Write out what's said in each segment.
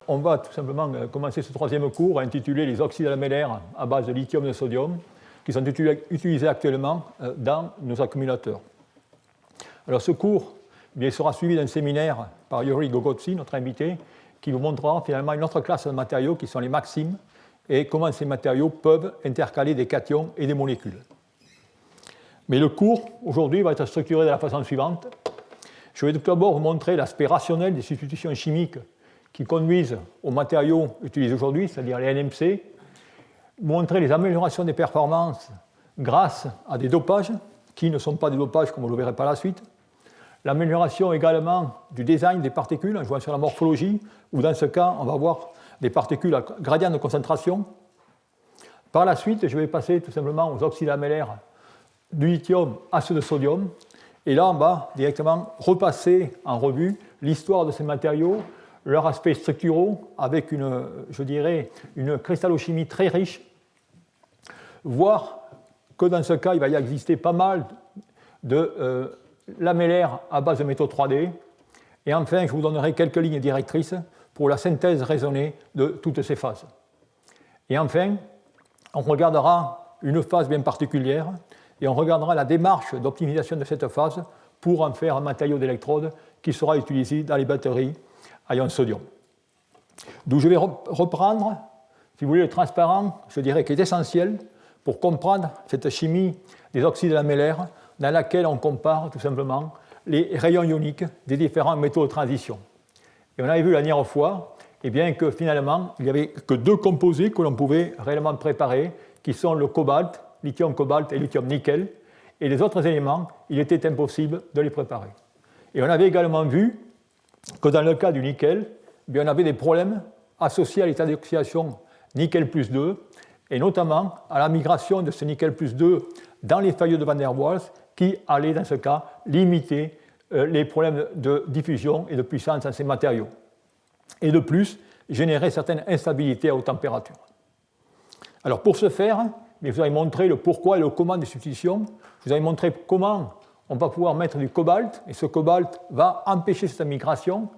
On va tout simplement commencer ce troisième cours intitulé « Les oxydes lamellaires à base de lithium et de sodium » qui sont utilisés actuellement dans nos accumulateurs. Alors ce cours sera suivi d'un séminaire par Yuri Gogotsi, notre invité, qui vous montrera finalement une autre classe de matériaux qui sont les maximes et comment ces matériaux peuvent intercaler des cations et des molécules. Mais le cours, aujourd'hui, va être structuré de la façon suivante. Je vais tout d'abord vous montrer l'aspect rationnel des substitutions chimiques qui conduisent aux matériaux utilisés aujourd'hui, c'est-à-dire les NMC, montrer les améliorations des performances grâce à des dopages qui ne sont pas des dopages comme vous le verrez par la suite, l'amélioration également du design des particules en jouant sur la morphologie, où dans ce cas, on va voir des particules à gradient de concentration. Par la suite, je vais passer tout simplement aux oxydes lamellaires du lithium à ceux de sodium. Et là, on va directement repasser en revue l'histoire de ces matériaux, leurs aspects structuraux, avec une cristallochimie très riche, voir que dans ce cas, il va y exister pas mal de lamellaires à base de métaux 3D. Et enfin, je vous donnerai quelques lignes directrices pour la synthèse raisonnée de toutes ces phases. Et enfin, on regardera une phase bien particulière et on regardera la démarche d'optimisation de cette phase pour en faire un matériau d'électrode qui sera utilisé dans les batteries à ion sodium. D'où je vais reprendre, si vous voulez, le transparent, je dirais, qui est essentiel pour comprendre cette chimie des oxydes lamellaires dans laquelle on compare tout simplement les rayons ioniques des différents métaux de transition. Et on avait vu la dernière fois que finalement, il n'y avait que deux composés que l'on pouvait réellement préparer, qui sont le cobalt, lithium-cobalt et lithium-nickel, et les autres éléments, il était impossible de les préparer. Et on avait également vu que dans le cas du nickel, on avait des problèmes associés à l'état d'oxydation nickel plus 2, et notamment à la migration de ce nickel plus 2 dans les feuilles de Van der Waals, qui allait dans ce cas limiter les problèmes de diffusion et de puissance dans ces matériaux. Et de plus, générer certaines instabilités à haute température. Alors pour ce faire, je vous ai montré le pourquoi et le comment des substitutions. Je vous ai montré comment on va pouvoir mettre du cobalt, et ce cobalt va empêcher cette migration.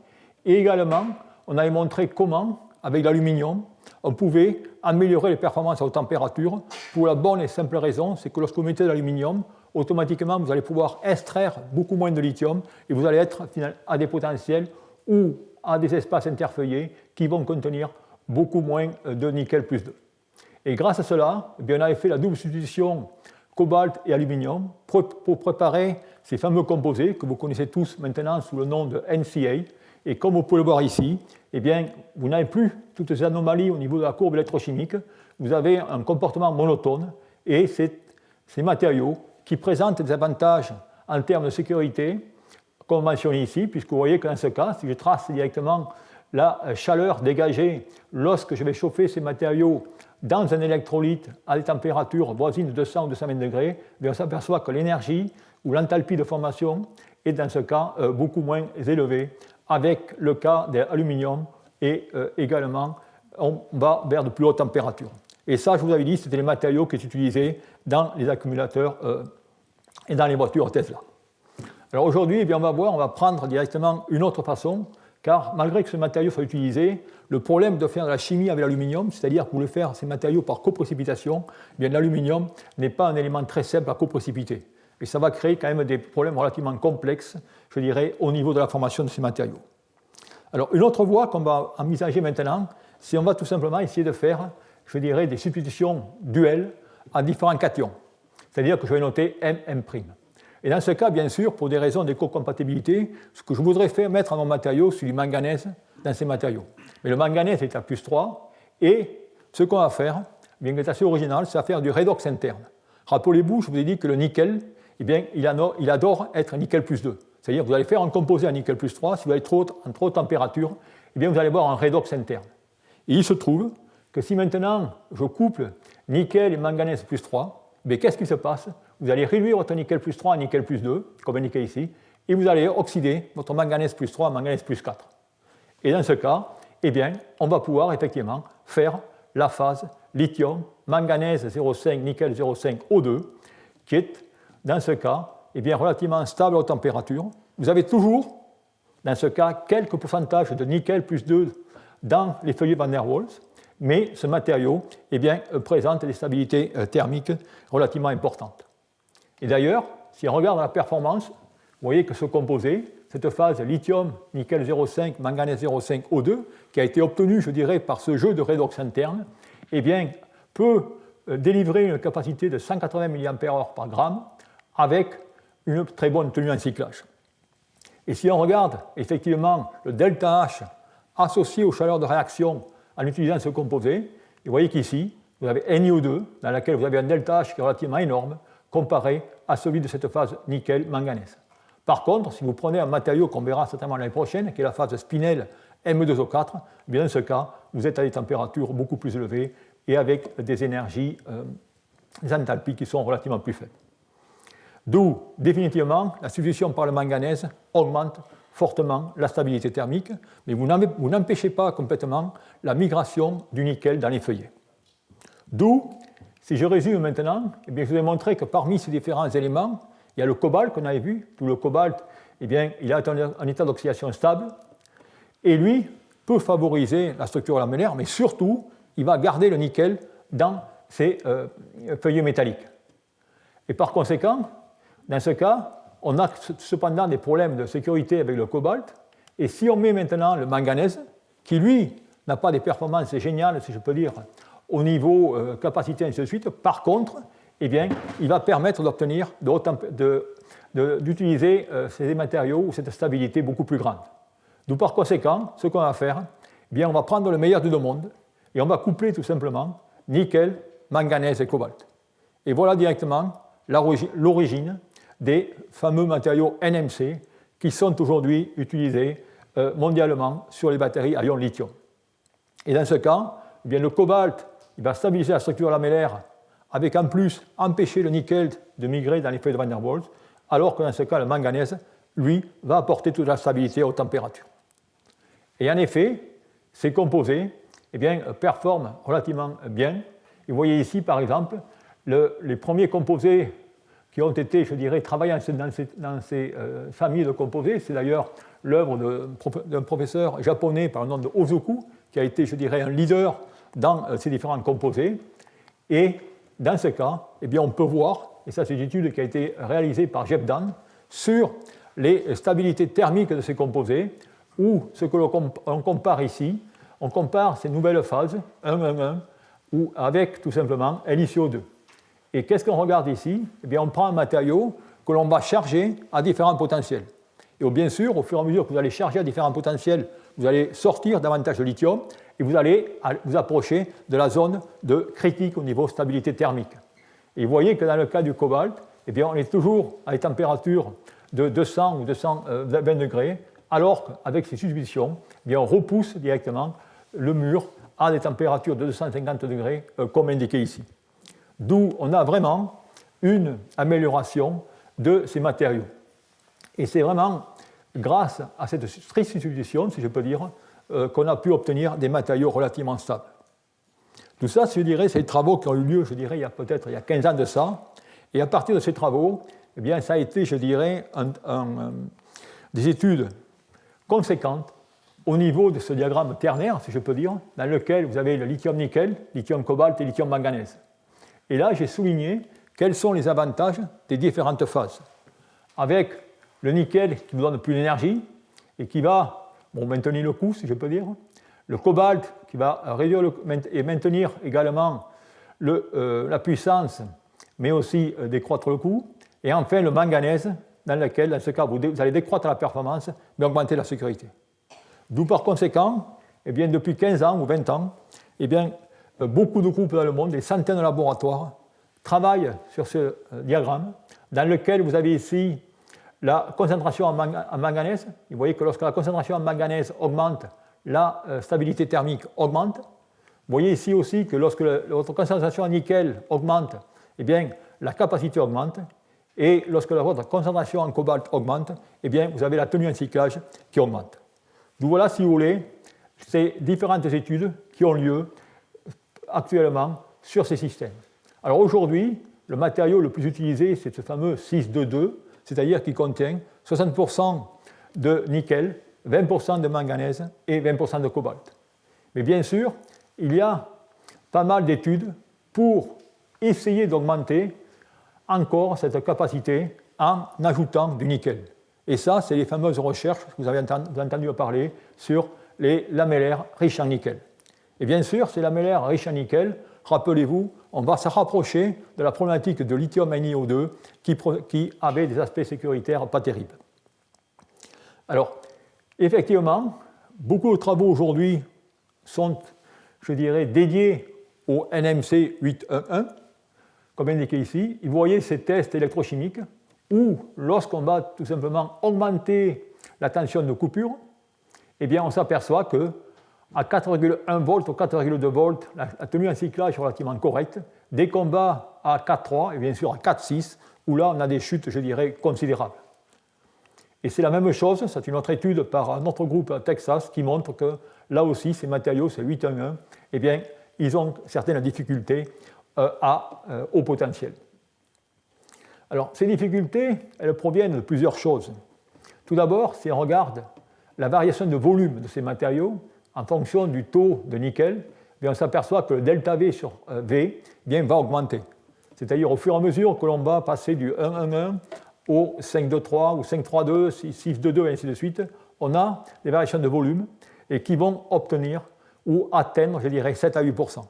Et également, on avait montré comment, avec l'aluminium, on pouvait améliorer les performances à haute température pour la bonne et simple raison, c'est que lorsque vous mettez de l'aluminium, automatiquement, vous allez pouvoir extraire beaucoup moins de lithium et vous allez être à des potentiels ou à des espaces interfeuillés qui vont contenir beaucoup moins de nickel plus 2. Et grâce à cela, on avait fait la double substitution cobalt et aluminium pour préparer ces fameux composés que vous connaissez tous maintenant sous le nom de NCA. Et comme vous pouvez le voir ici, vous n'avez plus toutes ces anomalies au niveau de la courbe électrochimique. Vous avez un comportement monotone et c'est ces matériaux qui présentent des avantages en termes de sécurité, comme mentionné ici, puisque vous voyez que dans ce cas, si je trace directement la chaleur dégagée lorsque je vais chauffer ces matériaux dans un électrolyte à des températures voisines de 200 ou 220 degrés, on s'aperçoit que l'énergie ou l'enthalpie de formation est dans ce cas beaucoup moins élevée avec le cas de l'aluminium et également on va vers de plus hautes températures. Et ça, je vous avais dit, c'était les matériaux qui sont utilisés dans les accumulateurs et dans les voitures Tesla. Alors aujourd'hui, on va prendre directement une autre façon, car malgré que ce matériau soit utilisé, le problème de faire de la chimie avec l'aluminium, c'est-à-dire que vous voulez faire ces matériaux par coprécipitation, l'aluminium n'est pas un élément très simple à coprécipiter. Et ça va créer quand même des problèmes relativement complexes, je dirais, au niveau de la formation de ces matériaux. Alors une autre voie qu'on va envisager maintenant, c'est on va tout simplement essayer de faire, je dirais, des substitutions duelles à différents cations. C'est-à-dire que je vais noter MM'. Et dans ce cas, bien sûr, pour des raisons d'éco-compatibilité, ce que je voudrais faire, mettre en mon matériau, c'est du manganèse dans ces matériaux. Mais le manganèse est à plus 3, et ce qu'on va faire, bien qu'il est assez original, c'est à faire du redox interne. Rappelez-vous, je vous ai dit que le nickel, il adore être nickel plus 2. C'est-à-dire que vous allez faire un composé à nickel plus 3, si vous allez en trop haute température, vous allez avoir un redox interne. Et il se trouve que si maintenant je couple nickel et manganèse plus 3, qu'est-ce qui se passe? Vous allez réduire votre nickel plus 3 à nickel plus 2, comme indiqué ici, et vous allez oxyder votre manganèse plus 3 à manganèse plus 4. Et dans ce cas, on va pouvoir effectivement faire la phase lithium, manganèse 0,5, nickel 0,5, O2, qui est, dans ce cas, relativement stable à haute température. Vous avez toujours, dans ce cas, quelques pourcentages de nickel plus 2 dans les feuillets Van der Waals, mais ce matériau présente des stabilités thermiques relativement importantes. Et d'ailleurs, si on regarde la performance, vous voyez que ce composé, cette phase lithium, nickel 0,5, manganèse 0,5, O2, qui a été obtenue, je dirais, par ce jeu de redox interne, peut délivrer une capacité de 180 mAh par gramme avec une très bonne tenue en cyclage. Et si on regarde effectivement le ΔH associé aux chaleurs de réaction en utilisant ce composé, vous voyez qu'ici, vous avez NiO2, dans laquelle vous avez un ΔH qui est relativement énorme, comparé à celui de cette phase nickel-manganèse. Par contre, si vous prenez un matériau qu'on verra certainement l'année prochaine, qui est la phase spinel M2O4, bien dans ce cas, vous êtes à des températures beaucoup plus élevées et avec des énergies, des enthalpies qui sont relativement plus faibles. D'où, définitivement, la substitution par le manganèse augmente fortement la stabilité thermique, mais vous n'empêchez pas complètement la migration du nickel dans les feuillets. D'où, si je résume maintenant, je vous ai montré que parmi ces différents éléments, il y a le cobalt qu'on avait vu. Tout le cobalt, il a un état d'oxydation stable, et lui peut favoriser la structure lamellaire, mais surtout, il va garder le nickel dans ses feuillets métalliques. Et par conséquent, dans ce cas, on a cependant des problèmes de sécurité avec le cobalt, et si on met maintenant le manganèse, qui lui n'a pas des performances géniales, si je peux dire, au niveau capacité, ainsi de suite, par contre, il va permettre d'obtenir, d'utiliser ces matériaux ou cette stabilité beaucoup plus grande. D'où par conséquent, ce qu'on va faire, on va prendre le meilleur des deux mondes et on va coupler tout simplement nickel, manganèse et cobalt. Et voilà directement l'origine des fameux matériaux NMC qui sont aujourd'hui utilisés mondialement sur les batteries à ion lithium. Et dans ce cas, le cobalt il va stabiliser la structure lamellaire avec en plus empêcher le nickel de migrer dans les feuilles de Van der Waals, alors que dans ce cas, le manganèse, lui, va apporter toute la stabilité aux températures. Et en effet, ces composés performent relativement bien. Et vous voyez ici, par exemple, les premiers composés qui ont été, je dirais, travaillés dans ces familles de composés. C'est d'ailleurs l'œuvre d'un professeur japonais par le nom de Ozoku, qui a été, je dirais, un leader dans ces différents composés. Et dans ce cas, on peut voir, et ça c'est une étude qui a été réalisée par Jeff Dahn, sur les stabilités thermiques de ces composés, où ce que l'on compare ici, on compare ces nouvelles phases, 1-1-1, ou avec tout simplement LiCO2. Et qu'est-ce qu'on regarde ici? On prend un matériau que l'on va charger à différents potentiels. Et bien sûr, au fur et à mesure que vous allez charger à différents potentiels, vous allez sortir davantage de lithium et vous allez vous approcher de la zone de critique au niveau stabilité thermique. Et vous voyez que dans le cas du cobalt, on est toujours à des températures de 200 ou 220 degrés, alors qu'avec ces substitutions, on repousse directement le mur à des températures de 250 degrés, comme indiqué ici. D'où on a vraiment une amélioration de ces matériaux. Et c'est vraiment grâce à cette stricte substitution, si je peux dire, qu'on a pu obtenir des matériaux relativement stables. Tout ça, je dirais, c'est des travaux qui ont eu lieu, je dirais, il y a 15 ans de ça. Et à partir de ces travaux, ça a été, je dirais, des études conséquentes au niveau de ce diagramme ternaire, si je peux dire, dans lequel vous avez le lithium-nickel, lithium-cobalt et lithium-manganèse. Et là, j'ai souligné quels sont les avantages des différentes phases. Avec le nickel qui nous donne plus d'énergie et qui va maintenir le coût, si je peux dire. Le cobalt qui va réduire et maintenir également la puissance, mais aussi décroître le coût. Et enfin, le manganèse, dans lequel, dans ce cas, vous allez décroître la performance, mais augmenter la sécurité. D'où, par conséquent, depuis 15 ans ou 20 ans, beaucoup de groupes dans le monde, des centaines de laboratoires, travaillent sur ce diagramme, dans lequel vous avez ici la concentration en manganèse. Vous voyez que lorsque la concentration en manganèse augmente, la stabilité thermique augmente. Vous voyez ici aussi que lorsque votre concentration en nickel augmente, la capacité augmente. Et lorsque votre concentration en cobalt augmente, vous avez la tenue en cyclage qui augmente. Donc voilà, si vous voulez, ces différentes études qui ont lieu actuellement sur ces systèmes. Alors aujourd'hui, le matériau le plus utilisé, c'est ce fameux 6-2-2, c'est-à-dire qui contient 60% de nickel, 20% de manganèse et 20% de cobalt. Mais bien sûr, il y a pas mal d'études pour essayer d'augmenter encore cette capacité en ajoutant du nickel. Et ça, c'est les fameuses recherches que vous avez entendu parler sur les lamellaires riches en nickel. Et bien sûr, ces lamellaires riches en nickel, rappelez-vous, on va se rapprocher de la problématique de lithium NiO2 qui avait des aspects sécuritaires pas terribles. Alors, effectivement, beaucoup de travaux aujourd'hui sont, je dirais, dédiés au NMC 811, comme indiqué ici. Vous voyez ces tests électrochimiques où, lorsqu'on va tout simplement augmenter la tension de coupure, eh bien, on s'aperçoit que à 4,1 volts ou 4,2 volts, la tenue en cyclage est relativement correcte. Dès qu'on va à 4,3 et bien sûr à 4,6, où là on a des chutes, je dirais, considérables. Et c'est la même chose, c'est une autre étude par un autre groupe à Texas qui montre que là aussi, ces matériaux, ces 811, eh bien, ils ont certaines difficultés à haut potentiel. Alors, ces difficultés, elles proviennent de plusieurs choses. Tout d'abord, si on regarde la variation de volume de ces matériaux, en fonction du taux de nickel, on s'aperçoit que le delta V sur V va augmenter. C'est-à-dire au fur et à mesure que l'on va passer du 1,11 au 5,23 ou 5,32, 6,22 et ainsi de suite, on a des variations de volume et qui vont obtenir ou atteindre, je dirais, 7 à 8%.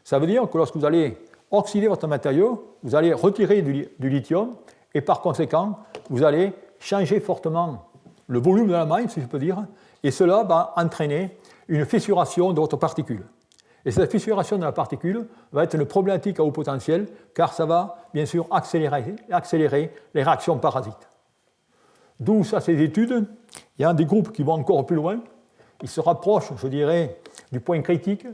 Ça veut dire que lorsque vous allez oxyder votre matériau, vous allez retirer du lithium et par conséquent, vous allez changer fortement le volume de la maille, si je peux dire, et cela va entraîner une fissuration de votre particule. Et cette fissuration de la particule va être une problématique à haut potentiel, car ça va bien sûr accélérer les réactions parasites. D'où ça, ces études, il y a des groupes qui vont encore plus loin, ils se rapprochent, je dirais, du point critique,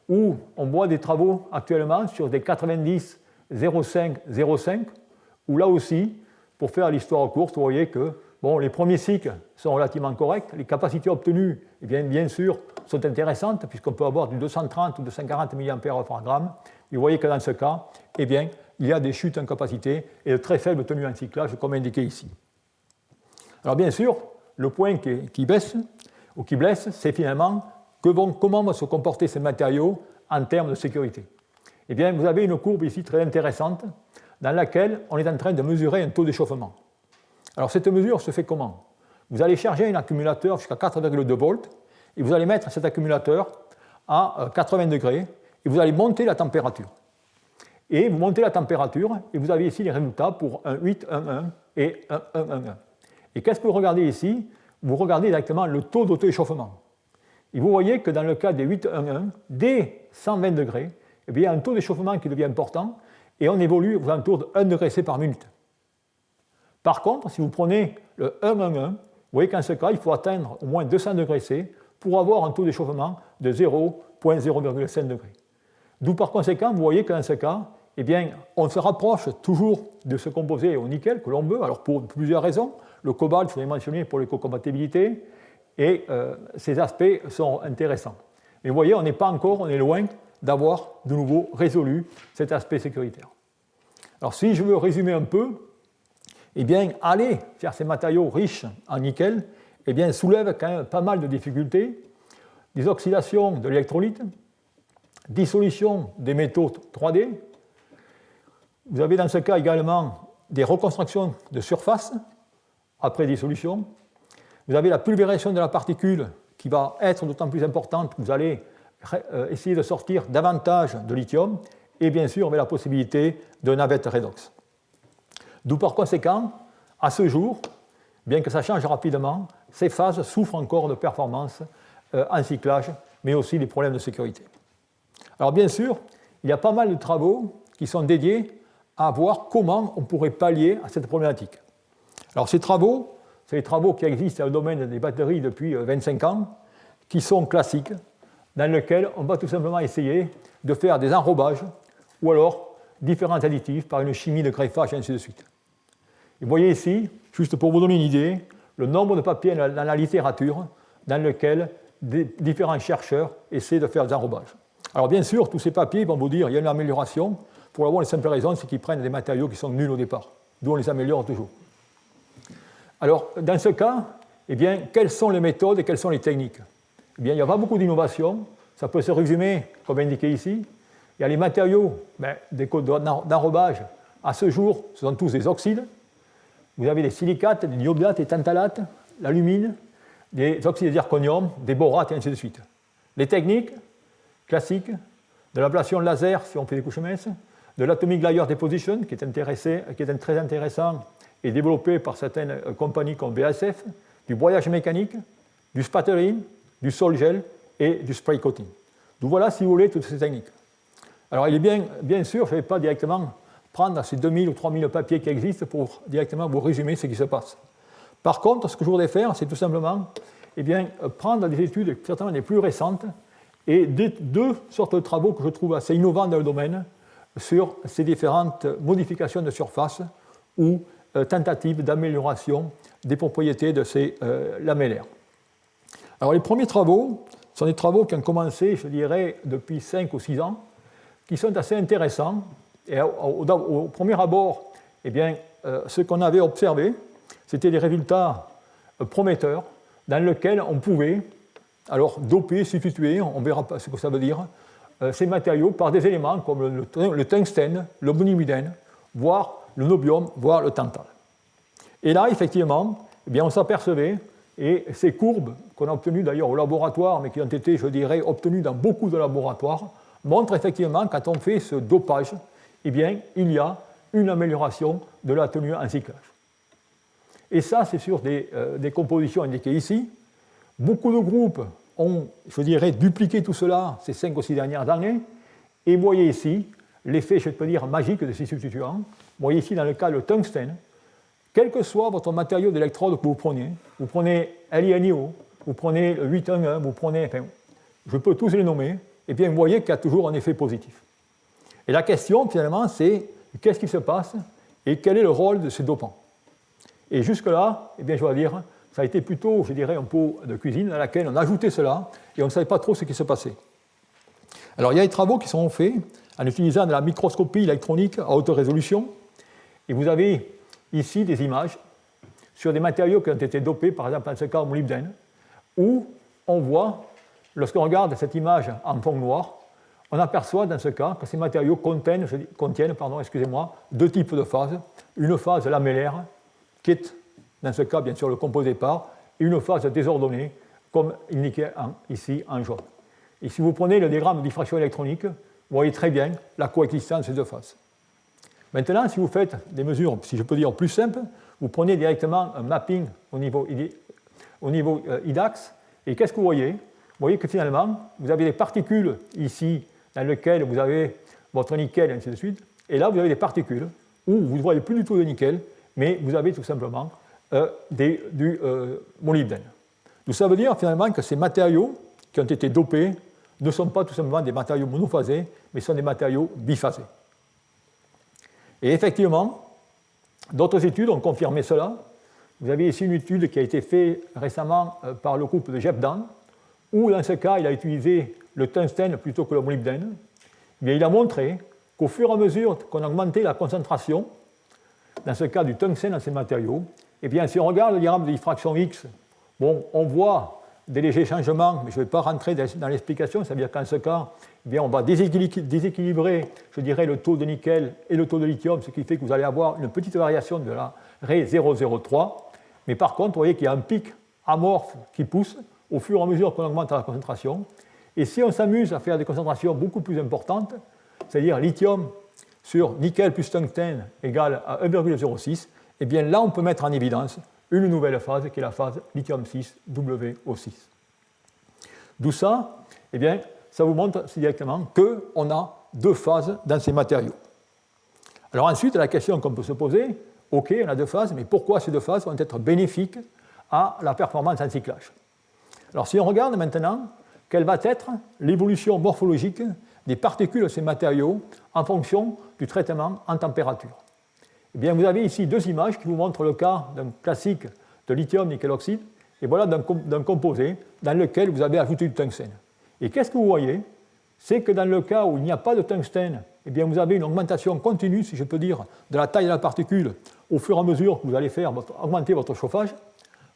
où on voit des travaux actuellement sur des 90, 0,5, 0,5, où là aussi, pour faire l'histoire courte, vous voyez que bon, les premiers cycles sont relativement corrects, les capacités obtenues, eh bien sûr, sont intéressantes, puisqu'on peut avoir du 230 ou 240 mA par gramme. Et vous voyez que dans ce cas, eh bien, il y a des chutes en capacité et de très faibles tenues en cyclage, comme indiqué ici. Alors bien sûr, le point qui baisse, ou qui blesse, c'est finalement comment vont se comporter ces matériaux en termes de sécurité. Eh bien, vous avez une courbe ici très intéressante, dans laquelle on est en train de mesurer un taux d'échauffement. Alors cette mesure se fait comment? Vous allez charger un accumulateur jusqu'à 4,2 volts et vous allez mettre cet accumulateur à 80 degrés et vous allez monter la température. Et vous montez la température et vous avez ici les résultats pour un 8,11 et un 1,11. Et qu'est-ce que vous regardez ici? Vous regardez directement le taux d'auto-échauffement. Et vous voyez que dans le cas des 8,11, dès 120 degrés, eh bien, il y a un taux d'échauffement qui devient important et on évolue aux alentours de 1 degré C par minute. Par contre, si vous prenez le 1,11, vous voyez qu'en ce cas, il faut atteindre au moins 200 degrés C pour avoir un taux d'échauffement de 0,05 degrés. D'où par conséquent, vous voyez que dans ce cas, eh bien, on se rapproche toujours de ce composé au nickel que l'on veut, alors pour plusieurs raisons. Le cobalt, je l'ai mentionné pour l'écocompatibilité, et ces aspects sont intéressants. Mais vous voyez, on n'est pas encore, on est loin d'avoir de nouveau résolu cet aspect sécuritaire. Alors si je veux résumer un peu, eh bien, aller vers ces matériaux riches en nickel eh bien, soulève quand même pas mal de difficultés, des oxydations de l'électrolyte, dissolution des métaux 3D. Vous avez dans ce cas également des reconstructions de surface après dissolution. Vous avez la pulvérisation de la particule qui va être d'autant plus importante que vous allez essayer de sortir davantage de lithium et bien sûr avec la possibilité de navette redox. D'où par conséquent, à ce jour, bien que ça change rapidement, ces phases souffrent encore de performance en cyclage, mais aussi des problèmes de sécurité. Alors bien sûr, il y a pas mal de travaux qui sont dédiés à voir comment on pourrait pallier à cette problématique. Alors ces travaux, c'est les travaux qui existent dans le domaine des batteries depuis 25 ans, qui sont classiques, dans lesquels on va tout simplement essayer de faire des enrobages ou alors différents additifs par une chimie de greffage et ainsi de suite. Et vous voyez ici, juste pour vous donner une idée, le nombre de papiers dans la littérature dans lesquels différents chercheurs essaient de faire des enrobages. Alors bien sûr, tous ces papiers vont vous dire qu'il y a une amélioration, pour la bonne et simple raison, c'est qu'ils prennent des matériaux qui sont nuls au départ, d'où on les améliore toujours. Alors, dans ce cas, eh bien, quelles sont les méthodes et quelles sont les techniques? Eh bien, il n'y a pas beaucoup d'innovation, ça peut se résumer, comme indiqué ici. Il y a les matériaux des codes d'enrobage. À ce jour, ce sont tous des oxydes. Vous avez des silicates, des niobiates, des tantalates, l'alumine, des oxydes de zirconium, des borates et ainsi de suite. Les techniques classiques de l'ablation laser, si on fait des couches minces, de l'atomic layer deposition, qui est très intéressant et développé par certaines compagnies comme BASF, du broyage mécanique, du spattering, du sol gel et du spray coating. Donc voilà, si vous voulez, toutes ces techniques. Alors, il est bien sûr, je ne vais pas directement prendre ces 2000 ou 3000 papiers qui existent pour directement vous résumer ce qui se passe. Par contre, ce que je voudrais faire, c'est tout simplement prendre des études certainement les plus récentes et deux sortes de travaux que je trouve assez innovants dans le domaine sur ces différentes modifications de surface ou tentatives d'amélioration des propriétés de ces lamellaires. Alors, les premiers travaux sont des travaux qui ont commencé, je dirais, depuis 5 ou 6 ans, qui sont assez intéressants. Et au premier abord, ce qu'on avait observé, c'était des résultats prometteurs dans lesquels on pouvait doper, substituer, on verra ce que ça veut dire, ces matériaux par des éléments comme le tungstène, le molybdène, voire le niobium, voire le tantal. Et là, effectivement, on s'apercevait, et ces courbes qu'on a obtenues d'ailleurs au laboratoire, mais qui ont été, je dirais, obtenues dans beaucoup de laboratoires, montrent effectivement, quand on fait ce dopage, il y a une amélioration de la tenue en cyclage. Et ça, c'est sur des compositions indiquées ici. Beaucoup de groupes ont, je dirais, dupliqué tout cela ces 5 ou 6 dernières années. Et vous voyez ici l'effet, je peux dire, magique de ces substituants. Vous voyez ici, dans le cas du tungstène, quel que soit votre matériau d'électrode que vous prenez LiNiO, vous prenez le 811, vous prenez, je peux tous les nommer, et bien vous voyez qu'il y a toujours un effet positif. Et la question, finalement, c'est qu'est-ce qui se passe et quel est le rôle de ces dopants. Et jusque-là, je dois dire, ça a été plutôt, je dirais, un pot de cuisine dans laquelle on ajoutait cela et on ne savait pas trop ce qui se passait. Alors, il y a des travaux qui sont faits en utilisant de la microscopie électronique à haute résolution. Et vous avez ici des images sur des matériaux qui ont été dopés, par exemple, dans ce cas, au molybdène, où on voit, lorsqu'on regarde cette image en fond noir, on aperçoit dans ce cas que ces matériaux contiennent deux types de phases. Une phase lamellaire, qui est, dans ce cas, bien sûr, le composé par, et une phase désordonnée, comme indiqué ici en jaune. Et si vous prenez le diagramme de diffraction électronique, vous voyez très bien la coexistence de ces deux phases. Maintenant, si vous faites des mesures, si je peux dire plus simples, vous prenez directement un mapping au niveau IDAX, et qu'est-ce que vous voyez? Vous voyez que finalement, vous avez des particules ici dans lesquelles vous avez votre nickel et ainsi de suite, et là, vous avez des particules où vous ne voyez plus du tout de nickel, mais vous avez tout simplement du molybdène. Donc ça veut dire finalement que ces matériaux qui ont été dopés ne sont pas tout simplement des matériaux monophasés, mais sont des matériaux biphasés. Et effectivement, d'autres études ont confirmé cela. Vous avez ici une étude qui a été faite récemment par le groupe de Jeff Dahn, où dans ce cas, il a utilisé le tungstène plutôt que le molybdène. Mais il a montré qu'au fur et à mesure qu'on augmentait la concentration, dans ce cas du tungstène dans ces matériaux, si on regarde le diagramme de diffraction X, on voit des légers changements, mais je ne vais pas rentrer dans l'explication, c'est-à-dire qu'en ce cas, on va déséquilibrer, je dirais, le taux de nickel et le taux de lithium, ce qui fait que vous allez avoir une petite variation de la Ré 003. Mais par contre, vous voyez qu'il y a un pic amorphe qui pousse au fur et à mesure qu'on augmente la concentration. Et si on s'amuse à faire des concentrations beaucoup plus importantes, c'est-à-dire lithium sur nickel plus tungstène égale à 1,06, là, on peut mettre en évidence une nouvelle phase qui est la phase lithium-6, WO6. D'où ça, ça vous montre directement qu'on a deux phases dans ces matériaux. Alors ensuite, la question qu'on peut se poser, OK, on a deux phases, mais pourquoi ces deux phases vont être bénéfiques à la performance en cyclage? Alors si on regarde maintenant, quelle va être l'évolution morphologique des particules de ces matériaux en fonction du traitement en température? Vous avez ici deux images qui vous montrent le cas d'un classique de lithium nickel oxyde et voilà d'un composé dans lequel vous avez ajouté du tungstène. Et qu'est-ce que vous voyez? C'est que dans le cas où il n'y a pas de tungstène, vous avez une augmentation continue, si je peux dire, de la taille de la particule au fur et à mesure que vous allez augmenter votre chauffage.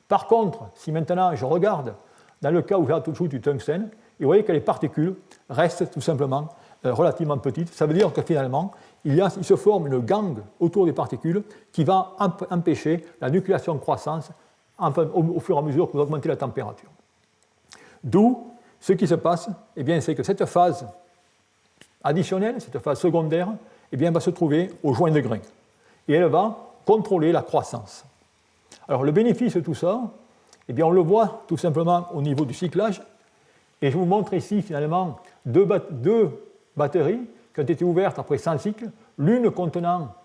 Par contre, si maintenant je regarde dans le cas où j'ajoute du tungstène, vous voyez que les particules restent tout simplement relativement petites. Ça veut dire que finalement, il se forme une gangue autour des particules qui va empêcher la nucléation de croissance au fur et à mesure que vous augmentez la température. D'où ce qui se passe, eh bien, c'est que cette phase additionnelle, cette phase secondaire, eh bien, va se trouver au joint de grain. Et elle va contrôler la croissance. Alors le bénéfice de tout ça, eh bien, on le voit tout simplement au niveau du cyclage. Et je vous montre ici finalement deux batteries qui ont été ouvertes après 100 cycles, l'une contenant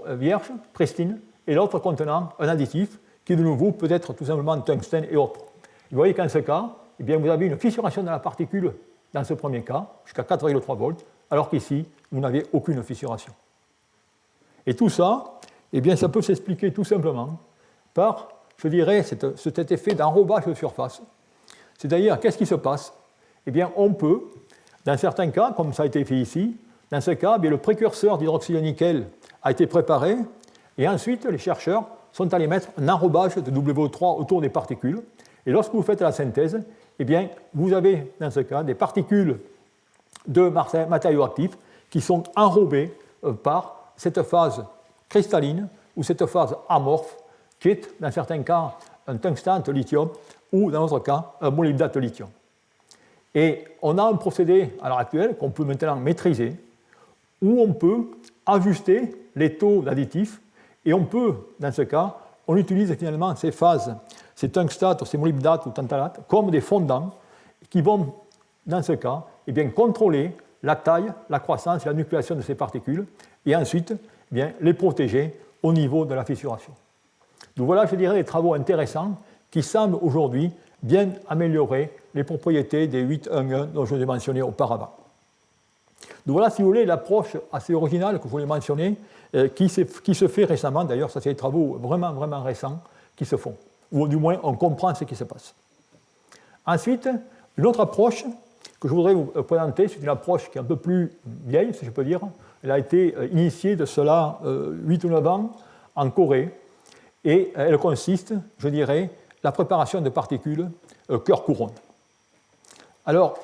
vierge, pristine, et l'autre contenant un additif qui de nouveau peut être tout simplement tungstène et autres. Vous voyez qu'en ce cas, eh bien, vous avez une fissuration de la particule dans ce premier cas, jusqu'à 4,3 volts, alors qu'ici, vous n'avez aucune fissuration. Et tout ça, eh bien, ça peut s'expliquer tout simplement par, je dirais, cet effet d'enrobage de surface. C'est-à-dire, qu'est-ce qui se passe? Eh bien, on peut, dans certains cas, comme ça a été fait ici, dans ce cas, eh bien, le précurseur d'hydroxyde de nickel a été préparé, et ensuite, les chercheurs sont allés mettre un enrobage de WO3 autour des particules. Et lorsque vous faites la synthèse, eh bien, vous avez, dans ce cas, des particules de matériaux actifs qui sont enrobées par cette phase cristalline ou cette phase amorphe, qui est, dans certains cas, un tungstène de lithium ou, dans d'autres cas, un molybdate de lithium. Et on a un procédé, à l'heure actuelle, qu'on peut maintenant maîtriser, où on peut ajuster les taux d'additifs, et on peut, dans ce cas, on utilise finalement ces phases, ces tungstates, ces molybdates ou tantalates, comme des fondants qui vont, dans ce cas, eh bien, contrôler la taille, la croissance et la nucléation de ces particules, et ensuite eh bien, les protéger au niveau de la fissuration. Donc voilà, je dirais, des travaux intéressants qui semblent aujourd'hui bien améliorer les propriétés des 8.1.1 dont je vous ai mentionné auparavant. Donc voilà, si vous voulez, l'approche assez originale que je voulais mentionner, qui se fait récemment, d'ailleurs, ça c'est des travaux vraiment, vraiment récents qui se font, ou du moins on comprend ce qui se passe. Ensuite, une autre approche que je voudrais vous présenter, c'est une approche qui est un peu plus vieille, si je peux dire. Elle a été initiée de cela 8 ou 9 ans en Corée, et elle consiste, je dirais, la préparation de particules cœur-couronne. Alors,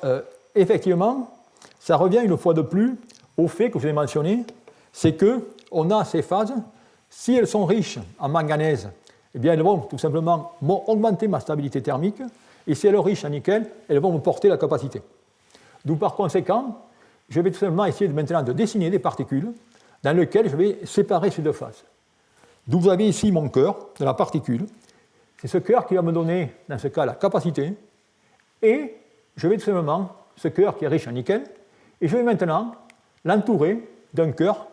effectivement, ça revient une fois de plus au fait que je vous ai mentionné, c'est qu'on a ces phases, si elles sont riches en manganèse, eh bien elles vont tout simplement augmenter ma stabilité thermique, et si elles sont riches en nickel, elles vont me porter la capacité. D'où par conséquent, je vais tout simplement essayer maintenant de dessiner des particules dans lesquelles je vais séparer ces deux phases. D'où vous avez ici mon cœur de la particule. C'est ce cœur qui va me donner, dans ce cas, la capacité, et je vais tout simplement, ce cœur qui est riche en nickel, et je vais maintenant l'entourer d'un cœur,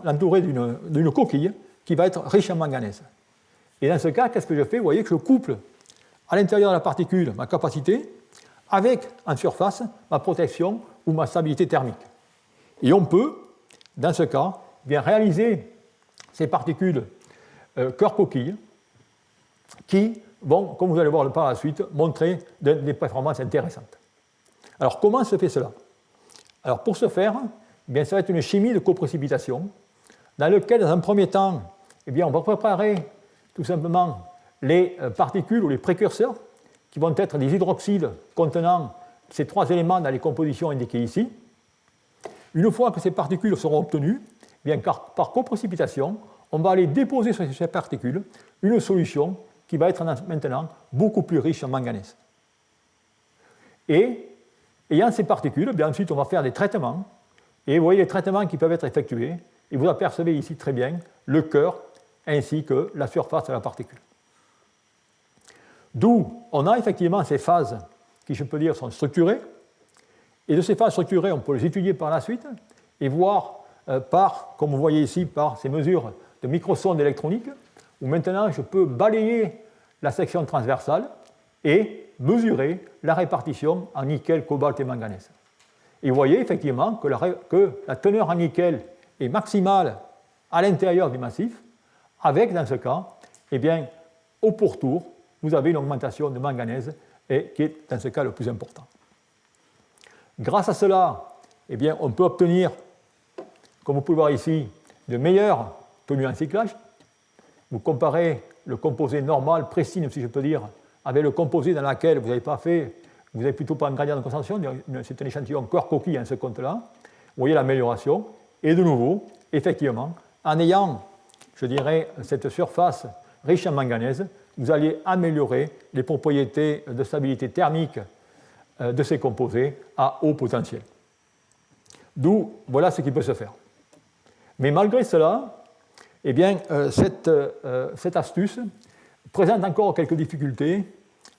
l'entourer d'une coquille qui va être riche en manganèse. Et dans ce cas, qu'est-ce que je fais? Vous voyez que je couple à l'intérieur de la particule ma capacité avec, en surface, ma protection ou ma stabilité thermique. Et on peut, dans ce cas, bien réaliser ces particules cœur-coquille qui vont, comme vous allez voir par la suite, montrer des performances intéressantes. Alors, comment se fait cela? Alors, pour ce faire, eh bien, ça va être une chimie de coprécipitation dans laquelle, dans un premier temps, eh bien, on va préparer tout simplement les particules ou les précurseurs qui vont être des hydroxydes contenant ces trois éléments dans les compositions indiquées ici. Une fois que ces particules seront obtenues, eh bien, par coprécipitation, on va aller déposer sur ces particules une solution qui va être maintenant beaucoup plus riche en manganèse. Et ayant ces particules, bien ensuite on va faire des traitements, et vous voyez les traitements qui peuvent être effectués, et vous apercevez ici très bien le cœur ainsi que la surface de la particule. D'où on a effectivement ces phases qui, je peux dire, sont structurées, et de ces phases structurées, on peut les étudier par la suite et voir comme vous voyez ici, par ces mesures de microsondes électroniques, où maintenant je peux balayer la section transversale et mesurer la répartition en nickel, cobalt et manganèse. Et vous voyez effectivement que la teneur en nickel est maximale à l'intérieur du massif, avec, dans ce cas, eh bien, au pourtour, vous avez une augmentation de manganèse, et qui est, dans ce cas, le plus important. Grâce à cela, eh bien, on peut obtenir, comme vous pouvez voir ici, de meilleures tenues en cyclage. Vous comparez le composé normal, pristine, si je peux dire, avec le composé dans lequel vous n'avez pas fait vous n'avez plutôt pas un gradient de concentration, c'est un échantillon corps coquille en ce compte-là. Vous voyez l'amélioration. Et de nouveau, effectivement, en ayant, je dirais, cette surface riche en manganèse, vous allez améliorer les propriétés de stabilité thermique de ces composés à haut potentiel. D'où, voilà ce qui peut se faire. Mais malgré cela, eh bien, cette astuce présente encore quelques difficultés,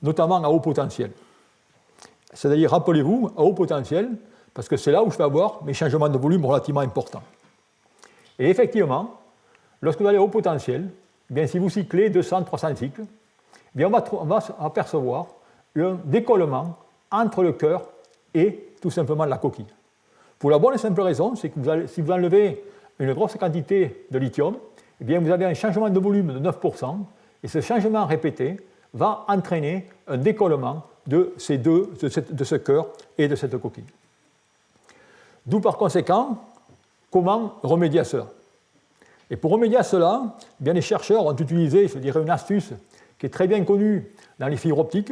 notamment à haut potentiel. C'est-à-dire, rappelez-vous, à haut potentiel, parce que c'est là où je vais avoir mes changements de volume relativement importants. Et effectivement, lorsque vous allez à haut potentiel, eh bien, si vous cyclez 200-300 cycles, eh bien, on va apercevoir un décollement entre le cœur et tout simplement la coquille. Pour la bonne et simple raison, c'est que si vous enlevez une grosse quantité de lithium, eh bien, vous avez un changement de volume de 9%, et ce changement répété va entraîner un décollement de ce cœur et de cette coquille. D'où par conséquent, comment remédier à cela? Et pour remédier à cela, eh bien, les chercheurs ont utilisé, je dirais, une astuce qui est très bien connue dans les fibres optiques,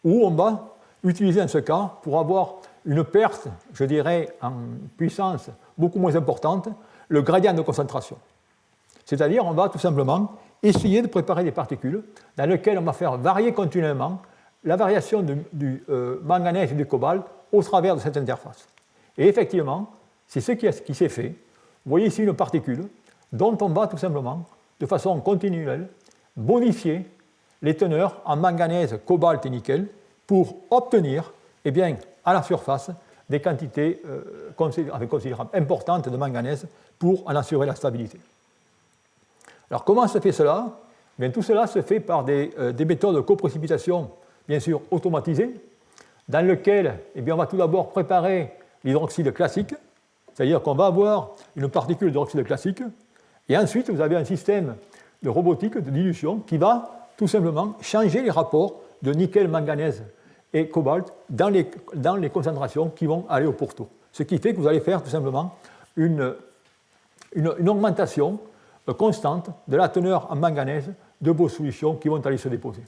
où on va utiliser en ce cas, pour avoir une perte, je dirais, en puissance beaucoup moins importante, le gradient de concentration. C'est-à-dire, on va tout simplement essayer de préparer des particules dans lesquelles on va faire varier continuellement la variation du manganèse et du cobalt au travers de cette interface. Et effectivement, c'est ce qui s'est fait. Vous voyez ici une particule dont on va tout simplement, de façon continuelle, bonifier les teneurs en manganèse, cobalt et nickel pour obtenir, eh bien, à la surface, des quantités considérables importantes de manganèse pour en assurer la stabilité. Alors, comment se fait cela? Bien, tout cela se fait par des méthodes de coprécipitation, bien sûr, automatisées, dans lesquelles eh bien, on va tout d'abord préparer l'hydroxyde classique, c'est-à-dire qu'on va avoir une particule d'hydroxyde classique, et ensuite vous avez un système de robotique, de dilution, qui va tout simplement changer les rapports de nickel, manganèse et cobalt dans les concentrations qui vont aller au pourtour. Ce qui fait que vous allez faire tout simplement une augmentation constante de la teneur en manganèse de vos solutions qui vont aller se déposer.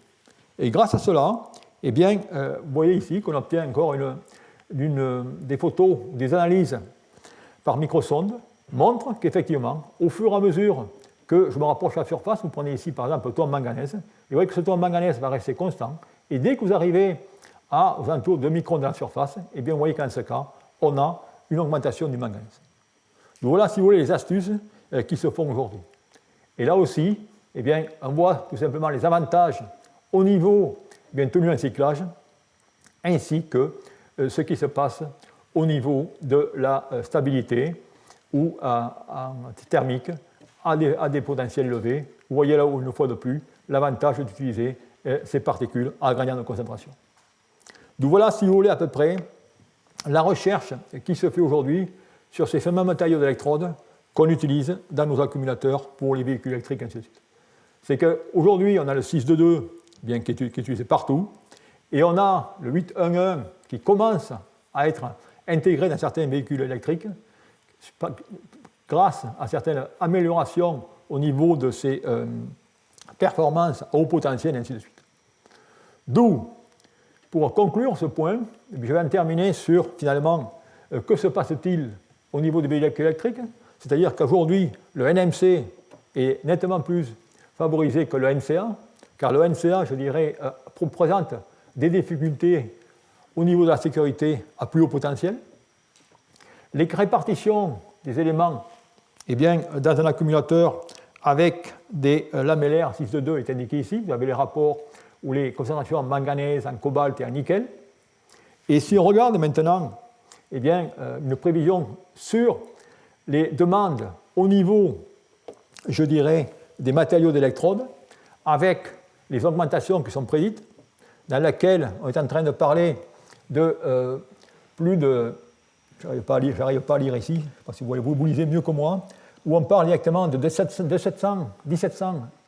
Et grâce à cela, eh bien, vous voyez ici qu'on obtient encore des photos, des analyses par microsonde, montrent qu'effectivement, au fur et à mesure que je me rapproche de la surface, vous prenez ici par exemple le taux en manganèse, et vous voyez que ce taux en manganèse va rester constant, et dès que vous arrivez aux alentours de 2 microns de la surface, eh bien, vous voyez qu'en ce cas, on a une augmentation du manganèse. Donc voilà, si vous voulez, les astuces qui se font aujourd'hui. Et là aussi, eh bien, on voit tout simplement les avantages au niveau tenu un cyclage, ainsi que ce qui se passe au niveau de la stabilité ou thermique à des potentiels élevés. Vous voyez là où, une fois de plus, l'avantage d'utiliser ces particules à gradient de concentration. Donc voilà, si vous voulez, à peu près, la recherche qui se fait aujourd'hui sur ces fameux matériaux d'électrodes qu'on utilise dans nos accumulateurs pour les véhicules électriques, ainsi de suite. C'est qu'aujourd'hui, on a le 622 bien, qui est utilisé partout, et on a le 811 qui commence à être intégré dans certains véhicules électriques grâce à certaines améliorations au niveau de ses performances à haut potentiel, et ainsi de suite. D'où, pour conclure ce point, je vais en terminer sur, finalement, que se passe-t-il au niveau des véhicules électriques, c'est-à-dire qu'aujourd'hui, le NMC est nettement plus favorisé que le NCA, car le NCA, je dirais, présente des difficultés au niveau de la sécurité à plus haut potentiel. Les répartitions des éléments eh bien, dans un accumulateur avec des lamellaires 622 est indiqué ici. Vous avez les rapports ou les concentrations en manganèse, en cobalt et en nickel. Et si on regarde maintenant eh bien, une prévision sur les demandes au niveau, je dirais, des matériaux d'électrode, avec les augmentations qui sont prédites, dans lesquelles on est en train de parler de plus de... Je n'arrive pas à lire ici, je ne sais pas si vous lisez mieux que moi, où on parle directement de 1700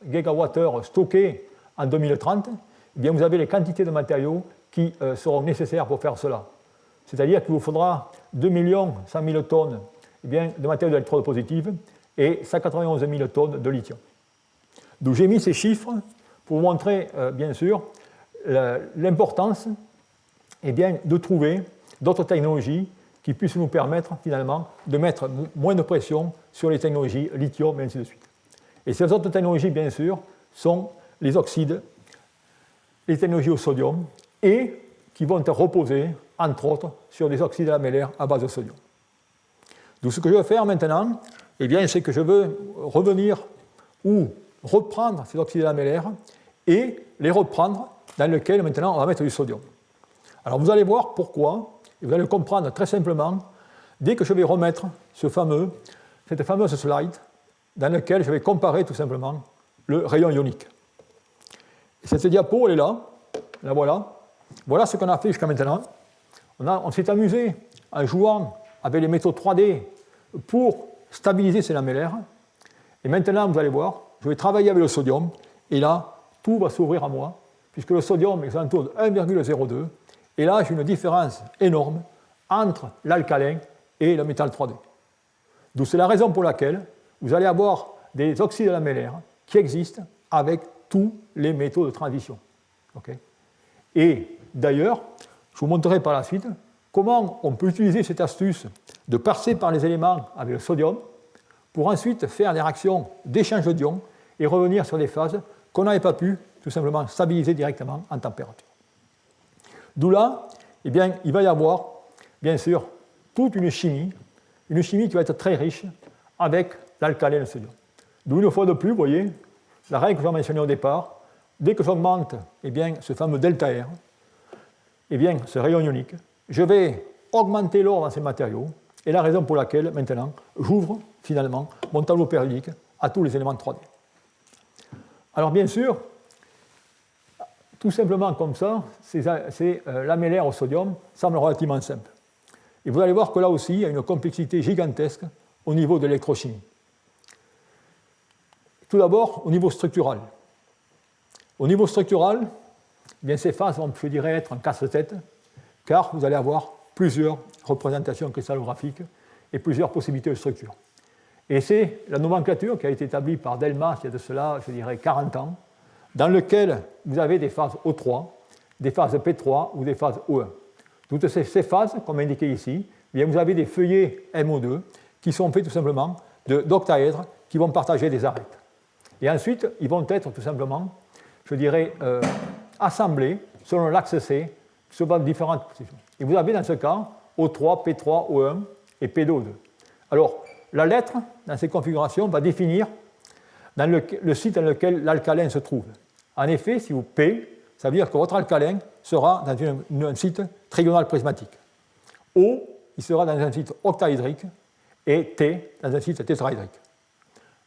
gigawattheures stockés en 2030, eh bien vous avez les quantités de matériaux qui seront nécessaires pour faire cela. C'est-à-dire qu'il vous faudra 2 100 000 tonnes eh bien, de matériaux d'électrode positive et 191 000 tonnes de lithium. Donc j'ai mis ces chiffres pour vous montrer, bien sûr, l'importance eh bien, de trouver d'autres technologies qui puissent nous permettre finalement de mettre moins de pression sur les technologies lithium et ainsi de suite. Et ces autres technologies, bien sûr, sont les oxydes, les technologies au sodium, et qui vont être reposées, entre autres, sur des oxydes lamellaires à base de sodium. Donc ce que je vais faire maintenant, eh bien, c'est que je veux revenir ou reprendre ces oxydes lamellaires et les reprendre dans lesquels maintenant on va mettre du sodium. Alors vous allez voir pourquoi, et vous allez le comprendre très simplement dès que je vais remettre cette fameuse slide dans laquelle je vais comparer tout simplement le rayon ionique. Et cette diapo, elle est là, la voilà. Voilà ce qu'on a fait jusqu'à maintenant. On s'est amusé en jouant avec les métaux 3D pour stabiliser ces lamellaires. Et maintenant, vous allez voir, je vais travailler avec le sodium, et là, tout va s'ouvrir à moi, puisque le sodium est autour de 1,02, et là, j'ai une différence énorme entre l'alcalin et le métal 3D. Donc c'est la raison pour laquelle vous allez avoir des oxydes lamellaires qui existent avec tous les métaux de transition. Okay. Et d'ailleurs, je vous montrerai par la suite comment on peut utiliser cette astuce de passer par les éléments avec le sodium pour ensuite faire des réactions d'échange d'ions et revenir sur des phases qu'on n'avait pas pu tout simplement stabiliser directement en température. D'où là, eh bien, il va y avoir, bien sûr, toute une chimie qui va être très riche avec l'alcalin et le sodium. D'où une fois de plus, vous voyez, la règle que j'ai mentionnée au départ, dès que j'augmente eh bien, ce fameux delta R, eh bien, ce rayon ionique, je vais augmenter l'or dans ces matériaux, et la raison pour laquelle, maintenant, j'ouvre finalement mon tableau périodique à tous les éléments 3D. Alors bien sûr, tout simplement comme ça, ces lamellaires au sodium semblent relativement simples. Et vous allez voir que là aussi, il y a une complexité gigantesque au niveau de l'électrochimie. Tout d'abord, au niveau structural. Au niveau structural, eh bien, ces phases vont, je dirais, être en casse-tête, car vous allez avoir plusieurs représentations cristallographiques et plusieurs possibilités de structure. Et c'est la nomenclature qui a été établie par Delmas il y a de cela, je dirais, 40 ans, dans lequel vous avez des phases O3, des phases P3 ou des phases O1. Toutes ces phases, comme indiqué ici, eh bien, vous avez des feuillets MO2 qui sont faits tout simplement d'octaèdres qui vont partager des arêtes. Et ensuite, ils vont être tout simplement, je dirais, assemblés selon l'axe C, selon différentes positions. Et vous avez dans ce cas O3, P3, O1 et P2, O2. Alors, la lettre, dans ces configurations, va définir dans le site dans lequel l'alcalin se trouve. En effet, si vous P, ça veut dire que votre alcalin sera dans un site trigonal prismatique. O, il sera dans un site octaédrique, et T, dans un site tétraédrique.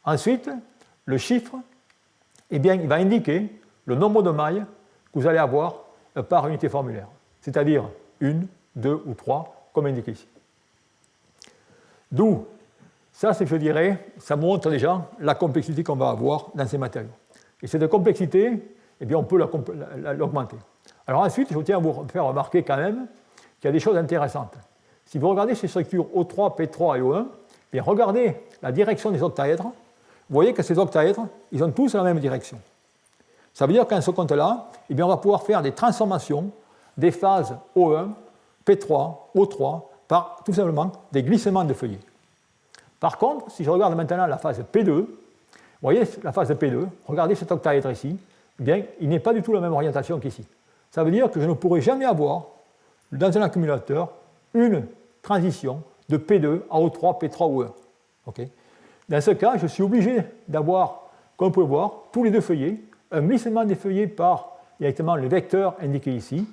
Ensuite, le chiffre, eh bien, il va indiquer le nombre de mailles que vous allez avoir par unité formulaire, c'est-à-dire 1, 2 ou 3, comme indiqué ici. D'où, ça, c'est, je dirais, ça montre déjà la complexité qu'on va avoir dans ces matériaux. Et cette complexité, eh bien, on peut l'augmenter. Alors ensuite, je tiens à vous faire remarquer quand même qu'il y a des choses intéressantes. Si vous regardez ces structures O3, P3 et O1, eh bien, regardez la direction des octaèdres. Vous voyez que ces octaèdres, ils ont tous la même direction. Ça veut dire qu'à ce compte-là, eh bien, on va pouvoir faire des transformations des phases O1, P3, O3 par tout simplement des glissements de feuillets. Par contre, si je regarde maintenant la phase P2, vous voyez la phase P2, regardez cet octaèdre ici, eh bien, il n'est pas du tout la même orientation qu'ici. Ça veut dire que je ne pourrai jamais avoir, dans un accumulateur, une transition de P2 à O3, P3 ou O1. Okay. Dans ce cas, je suis obligé d'avoir, comme vous pouvez voir, tous les deux feuillets, un glissement des feuillets par directement le vecteur indiqué ici,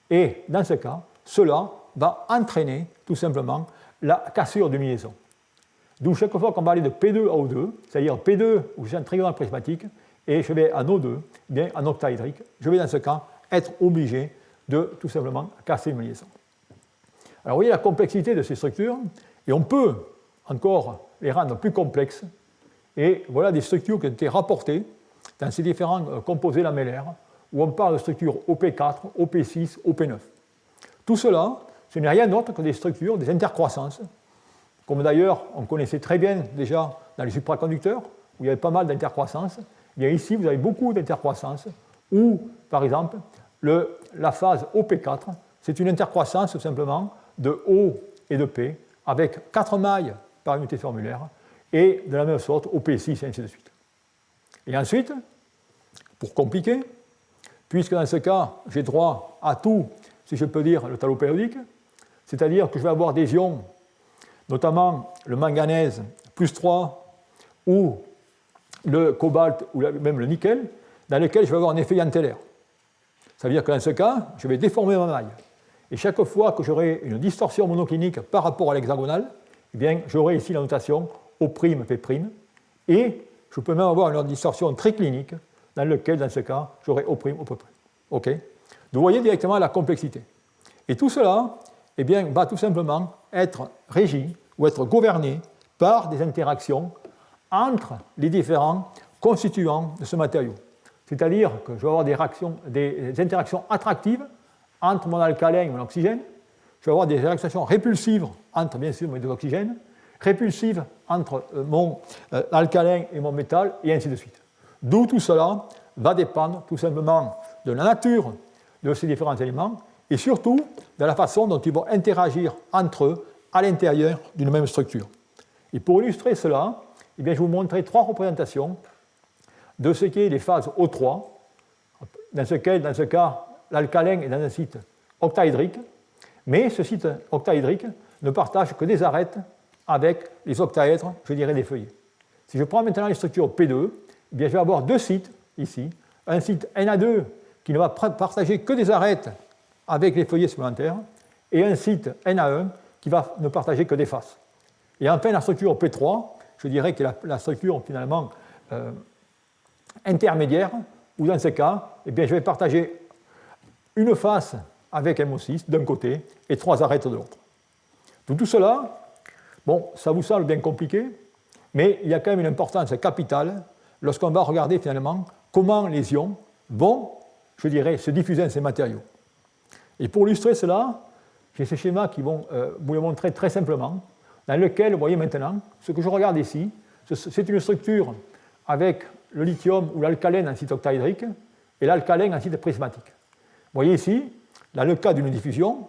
et dans ce cas, cela va entraîner tout simplement la cassure de mi-liaison. D'où chaque fois qu'on va aller de P2 à O2, c'est-à-dire P2 où j'ai un trigonal prismatique, et je vais en O2, bien en octaédrique, je vais dans ce cas être obligé de tout simplement casser une liaison. Alors vous voyez la complexité de ces structures, et on peut encore les rendre plus complexes, et voilà des structures qui ont été rapportées dans ces différents composés lamellaires, où on parle de structures OP4, OP6, OP9. Tout cela, ce n'est rien d'autre que des structures, des intercroissances, comme d'ailleurs on connaissait très bien déjà dans les supraconducteurs, où il y avait pas mal d'intercroissances. Bien ici, vous avez beaucoup d'intercroissances, où, par exemple, la phase OP4 c'est une intercroissance tout simplement de O et de P, avec 4 mailles par unité formulaire, et de la même sorte OP6 et ainsi de suite. Et ensuite, pour compliquer, puisque dans ce cas, j'ai droit à tout, si je peux dire, le tableau périodique, c'est-à-dire que je vais avoir des ions, notamment le manganèse plus 3 ou le cobalt ou même le nickel, dans lequel je vais avoir un effet Jahn-Teller. Ça veut dire que dans ce cas, je vais déformer ma maille. Et chaque fois que j'aurai une distorsion monoclinique par rapport à l'hexagonale, eh bien, j'aurai ici la notation O'P', et je peux même avoir une distorsion triclinique dans laquelle, dans ce cas, j'aurai O'P', O'P'. OK ? Donc, vous voyez directement la complexité. Et tout cela, eh bien, va tout simplement être régi ou être gouverné par des interactions entre les différents constituants de ce matériau. C'est-à-dire que je vais avoir des interactions attractives entre mon alcalin et mon oxygène, je vais avoir des interactions répulsives entre, bien sûr, mes deux oxygènes, répulsives entre mon alcalin et mon métal, et ainsi de suite. D'où tout cela va dépendre tout simplement de la nature de ces différents éléments, et surtout de la façon dont ils vont interagir entre eux à l'intérieur d'une même structure. Et pour illustrer cela, eh bien, je vais vous montrer 3 représentations de ce qu'est les phases O3, dans ce cas, l'alcalin est dans un site octaédrique, mais ce site octaédrique ne partage que des arêtes avec les octaèdres, je dirais, des feuillets. Si je prends maintenant les structures P2, eh bien, je vais avoir 2 sites ici, un site Na2 qui ne va partager que des arêtes avec les feuillets supplémentaires, et un site Na1 qui va ne partager que des faces. Et enfin, la structure P3, je dirais que la structure finalement intermédiaire, où dans ce cas, eh bien, je vais partager une face avec MO6 d'un côté et 3 arêtes de l'autre. Donc tout cela, bon, ça vous semble bien compliqué, mais il y a quand même une importance capitale lorsqu'on va regarder finalement comment les ions vont, je dirais, se diffuser dans ces matériaux. Et pour illustrer cela, j'ai ces schémas qui vont vous le montrer très simplement, dans lequel, vous voyez maintenant, ce que je regarde ici, c'est une structure avec le lithium ou l'alcalène en site octaédrique et l'alcalène en site prismatique. Vous voyez ici, dans le cas d'une diffusion,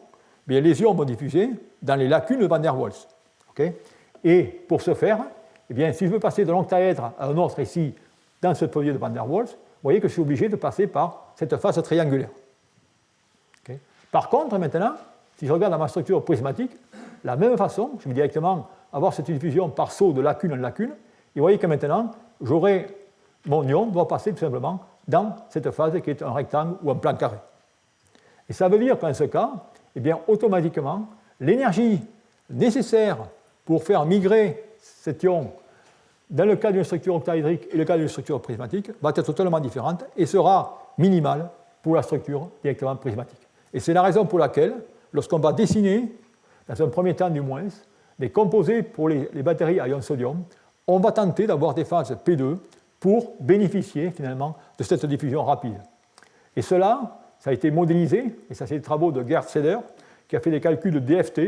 bien, les ions vont diffuser dans les lacunes de Van der Waals. Okay, et pour ce faire, eh bien, si je veux passer de l'octaèdre à un autre ici, dans ce feuillet de Van der Waals, vous voyez que je suis obligé de passer par cette face triangulaire. Okay. Par contre, maintenant, si je regarde dans ma structure prismatique, la même façon, je vais directement avoir cette diffusion par saut de lacune en lacune, et vous voyez que maintenant, mon ion doit passer tout simplement dans cette phase qui est un rectangle ou un plan carré. Et ça veut dire qu'en ce cas, eh bien, automatiquement, l'énergie nécessaire pour faire migrer cet ion dans le cas d'une structure octaédrique et le cas d'une structure prismatique va être totalement différente et sera minimale pour la structure directement prismatique. Et c'est la raison pour laquelle, lorsqu'on va dessiner, dans un premier temps du moins, des composés pour les batteries à ion sodium, on va tenter d'avoir des phases P2 pour bénéficier finalement de cette diffusion rapide. Et cela, ça a été modélisé, et ça c'est les travaux de Gerd Seder, qui a fait des calculs de DFT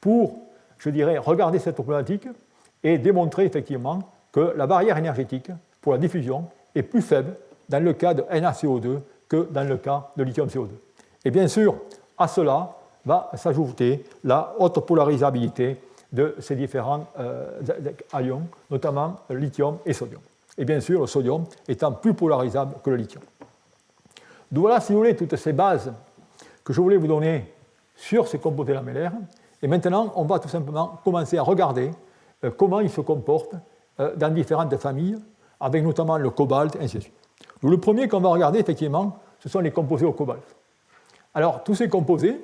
pour, je dirais, regarder cette problématique et démontrer effectivement que la barrière énergétique pour la diffusion est plus faible dans le cas de NaCO2 que dans le cas de lithium-CO2. Et bien sûr, à cela va s'ajouter la haute polarisabilité de ces différents ions, notamment lithium et sodium. Et bien sûr, le sodium étant plus polarisable que le lithium. Donc voilà, si vous voulez, toutes ces bases que je voulais vous donner sur ces composés lamellaires. Et maintenant, on va tout simplement commencer à regarder comment ils se comportent dans différentes familles, avec notamment le cobalt, et ainsi de suite. Donc le premier qu'on va regarder, effectivement, ce sont les composés au cobalt. Alors, tous ces composés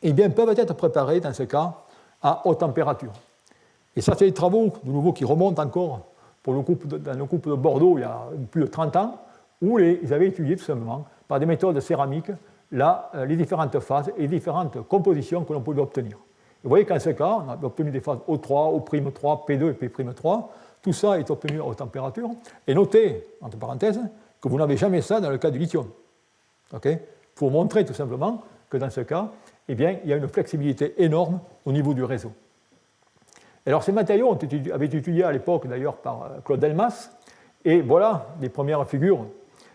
eh bien, peuvent être préparés, dans ce cas, à haute température. Et ça, c'est des travaux, de nouveau, qui remontent encore dans le groupe de Bordeaux, il y a plus de 30 ans, où ils avaient étudié tout simplement, par des méthodes céramiques, les différentes phases et les différentes compositions que l'on pouvait obtenir. Et vous voyez qu'en ce cas, on a obtenu des phases O3, O'3, P2 et P'3. Tout ça est obtenu à haute température. Et notez, entre parenthèses, que vous n'avez jamais ça dans le cas du lithium. Okay, pour montrer tout simplement que dans ce cas, eh bien, il y a une flexibilité énorme au niveau du réseau. Alors ces matériaux avaient été étudiés à l'époque d'ailleurs par Claude Delmas, et voilà les premières figures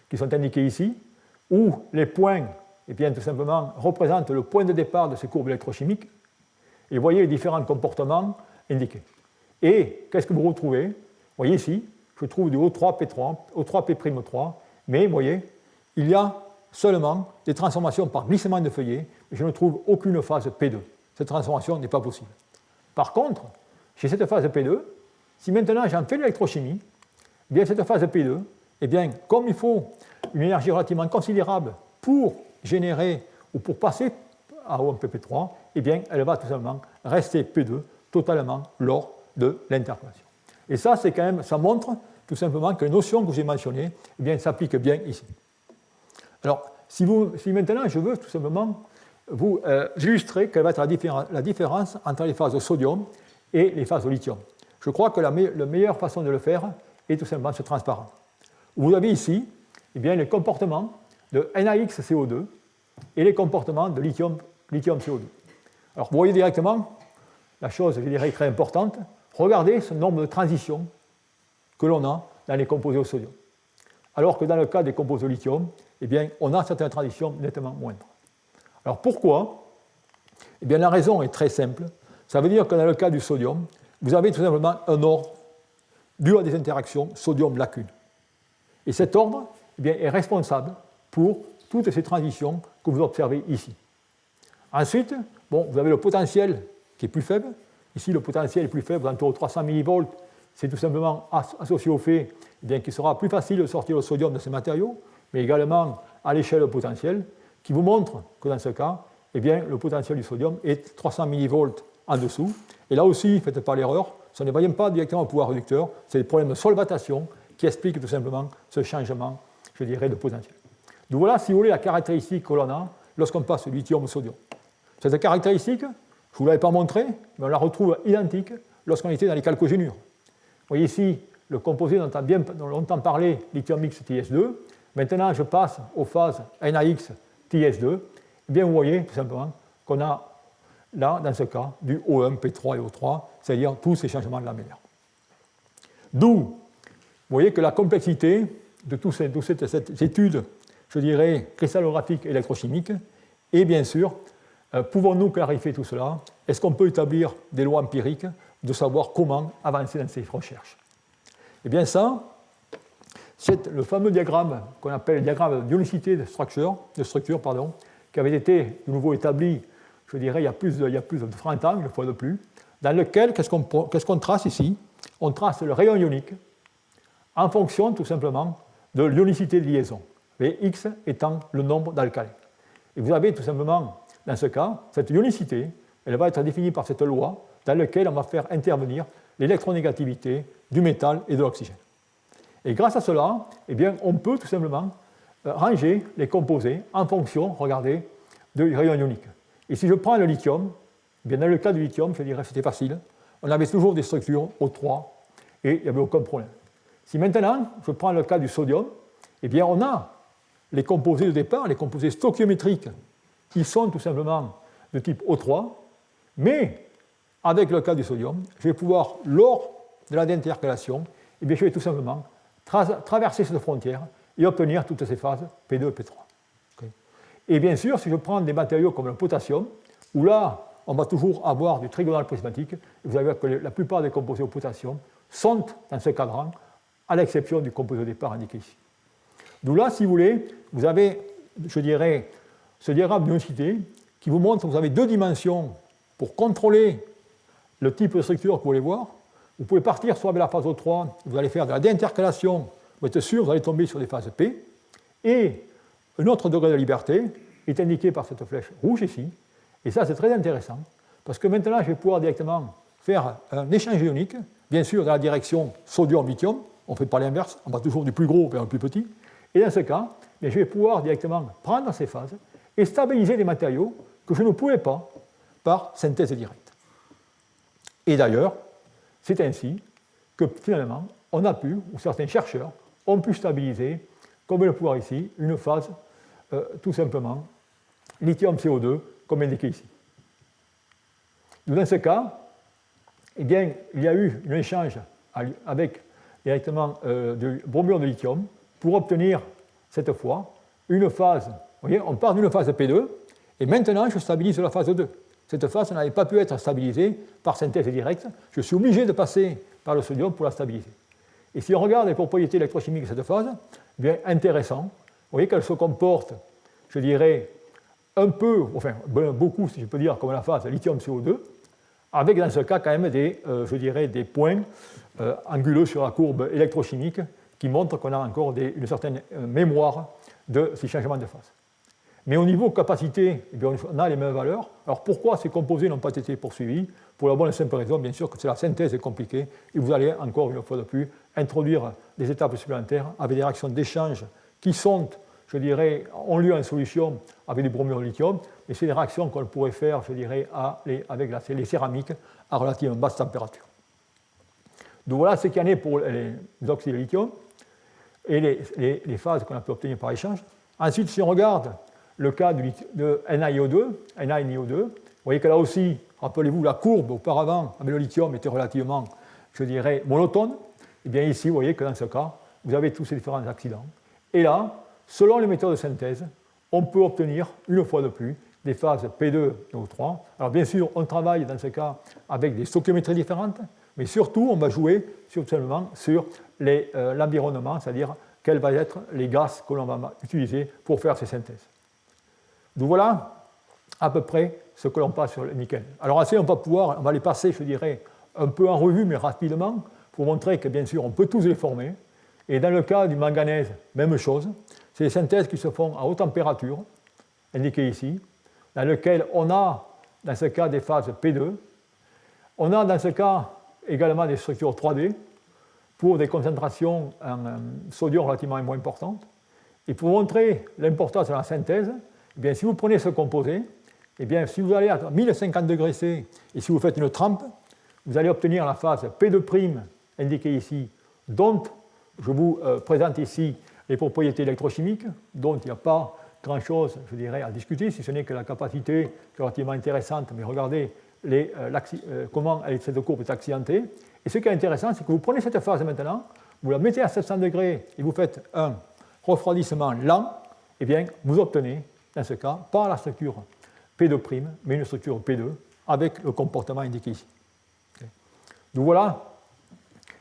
qui sont indiquées ici, où les points eh bien, tout simplement, représente le point de départ de ces courbes électrochimiques. Et vous voyez les différents comportements indiqués. Et qu'est-ce que vous retrouvez? Vous voyez ici, je trouve du O3P3, O3P'3, mais vous voyez, il y a seulement des transformations par glissement de feuillet, mais je ne trouve aucune phase P2. Cette transformation n'est pas possible. Par contre, chez cette phase P2, si maintenant j'en fais l'électrochimie, eh bien cette phase P2, eh bien, comme il faut une énergie relativement considérable pour générer ou pour passer à O1P3, eh bien, elle va tout simplement rester P2 totalement lors de l'interpolation. Et ça, c'est quand même, ça montre tout simplement que les notions que j'ai mentionnées eh bien, s'appliquent bien ici. Alors, si maintenant je veux tout simplement vous illustrer quelle va être la différence entre les phases au sodium et les phases au lithium, je crois que la meilleure façon de le faire est tout simplement ce transparent. Vous avez ici eh bien, les comportements de NaXCO2 et les comportements de lithium-CO2. Alors, vous voyez directement la chose, je dirais, très importante. Regardez ce nombre de transitions que l'on a dans les composés au sodium. Alors que dans le cas des composés au lithium, eh bien, on a certaines transitions nettement moindres. Alors pourquoi? Eh bien, la raison est très simple. Ça veut dire que dans le cas du sodium, vous avez tout simplement un ordre dû à des interactions sodium-lacune. Et cet ordre eh bien, est responsable pour toutes ces transitions que vous observez ici. Ensuite, bon, vous avez le potentiel qui est plus faible. Ici, le potentiel est plus faible, autour de 300 mV. C'est tout simplement associé au fait eh bien, qu'il sera plus facile de sortir le sodium de ces matériaux, mais également à l'échelle potentielle, qui vous montre que dans ce cas, eh bien, le potentiel du sodium est 300 mV en dessous. Et là aussi, faites pas l'erreur, ce n'est pas directement au pouvoir réducteur, c'est le problème de solvatation qui explique tout simplement ce changement, je dirais, de potentiel. Donc voilà, si vous voulez, la caractéristique que l'on a lorsqu'on passe du lithium au sodium. Cette caractéristique, je ne vous l'avais pas montrée, mais on la retrouve identique lorsqu'on était dans les chalcogénures. Vous voyez ici le composé dont on a longtemps parlé, lithium X TS2. Maintenant, je passe aux phases NaX TS2. Eh bien, vous voyez tout simplement qu'on a là, dans ce cas, du O1, P3 et O3, c'est-à-dire tous ces changements de lamellaire. D'où, vous voyez que la complexité de toute cette étude, je dirais, cristallographique et électrochimique, et bien sûr, pouvons-nous clarifier tout cela? Est-ce qu'on peut établir des lois empiriques de savoir comment avancer dans ces recherches? Eh bien ça, c'est le fameux diagramme qu'on appelle le diagramme d'ionicité de structure, qui avait été de nouveau établi, je dirais, il y a plus de 30 ans, une fois de plus, dans lequel, qu'est-ce qu'on trace ici? On trace le rayon ionique en fonction, tout simplement, de l'ionicité de liaison, et X étant le nombre d'alcalins. Et vous avez tout simplement, dans ce cas, cette ionicité, elle va être définie par cette loi dans laquelle on va faire intervenir l'électronégativité du métal et de l'oxygène. Et grâce à cela, eh bien, on peut tout simplement ranger les composés en fonction, regardez, du rayon ionique. Et si je prends le lithium, eh bien, dans le cas du lithium, je dirais que c'était facile, on avait toujours des structures O3 et il n'y avait aucun problème. Si maintenant, je prends le cas du sodium, eh bien, on a les composés de départ, les composés stoichiométriques, qui sont tout simplement de type O3, mais avec le cas du sodium, je vais pouvoir, lors de la déintercalation, eh bien, je vais tout simplement traverser cette frontière et obtenir toutes ces phases P2 et P3. Okay. Et bien sûr, si je prends des matériaux comme le potassium, où là, on va toujours avoir du trigonal prismatique, vous allez voir que la plupart des composés au potassium sont dans ce cadran, à l'exception du composé au départ indiqué ici. D'où là, si vous voulez, vous avez, je dirais, ce diagramme d'ionicité qui vous montre que vous avez deux dimensions pour contrôler le type de structure que vous voulez voir. Vous pouvez partir soit avec la phase O3, vous allez faire de la déintercalation, vous êtes sûr, vous allez tomber sur des phases P, et un autre degré de liberté est indiqué par cette flèche rouge ici, et ça c'est très intéressant, parce que maintenant je vais pouvoir directement faire un échange ionique, bien sûr dans la direction sodium-lithium, on ne fait pas l'inverse, on va toujours du plus gros vers le plus petit, et dans ce cas, je vais pouvoir directement prendre ces phases et stabiliser des matériaux que je ne pouvais pas par synthèse directe. Et d'ailleurs, c'est ainsi que finalement, on a pu, ou certains chercheurs, ont pu stabiliser, comme le pouvoir ici, une phase tout simplement lithium-CO2, comme indiqué ici. Dans ce cas, eh bien, il y a eu un échange avec directement du bromure de lithium pour obtenir cette fois une phase voyez, on part d'une phase P2, et maintenant je stabilise la phase 2. Cette phase n'avait pas pu être stabilisée par synthèse directe. Je suis obligé de passer par le sodium pour la stabiliser. Et si on regarde les propriétés électrochimiques de cette phase, eh bien intéressant, vous voyez qu'elle se comporte, je dirais, un peu, enfin beaucoup, si je peux dire, comme la phase lithium-CO2, avec dans ce cas quand même je dirais, des points anguleux sur la courbe électrochimique qui montrent qu'on a encore une certaine mémoire de ces changements de phase. Mais au niveau capacité, eh bien, on a les mêmes valeurs. Alors pourquoi ces composés n'ont pas été poursuivis? Pour la bonne et simple raison, bien sûr, que la synthèse est compliquée et vous allez, encore une fois de plus, introduire des étapes supplémentaires avec des réactions d'échange qui sont, je dirais, ont lieu en solution avec du bromure de lithium, et c'est des réactions qu'on pourrait faire, je dirais, avec les céramiques à relativement basse température. Donc voilà ce qu'il y en est pour les oxydes de lithium et les phases qu'on a pu obtenir par échange. Ensuite, si on regarde le cas de NaIO2, vous voyez que là aussi, rappelez-vous, la courbe auparavant avec le lithium était relativement, je dirais, monotone. Et bien ici, vous voyez que dans ce cas, vous avez tous ces différents accidents. Et là, selon les méthodes de synthèse, on peut obtenir, une fois de plus, des phases P2 et O3. Alors bien sûr, on travaille dans ce cas avec des stoichiométries différentes, mais surtout, on va jouer simplement sur l'environnement, c'est-à-dire quels vont être les gaz que l'on va utiliser pour faire ces synthèses. Donc voilà à peu près ce que l'on passe sur le nickel. Alors ainsi, on va les passer, je dirais, un peu en revue, mais rapidement, pour montrer que bien sûr, on peut tous les former. Et dans le cas du manganèse, même chose. C'est des synthèses qui se font à haute température, indiquées ici, dans lequel on a, dans ce cas, des phases P2. On a, dans ce cas, également des structures 3D pour des concentrations en sodium relativement moins importantes. Et pour montrer l'importance de la synthèse, eh bien, si vous prenez ce composé, eh bien, si vous allez à 1050 degrés C et si vous faites une trempe, vous allez obtenir la phase P2' indiquée ici, dont je vous présente ici les propriétés électrochimiques, dont il n'y a pas grand-chose, je dirais, à discuter, si ce n'est que la capacité qui est relativement intéressante, mais regardez comment cette courbe est accidentée. Et ce qui est intéressant, c'est que vous prenez cette phase maintenant, vous la mettez à 700 degrés et vous faites un refroidissement lent, et bien, vous obtenez, dans ce cas, pas la structure P2', mais une structure P2 avec le comportement indiqué ici. Okay. Donc voilà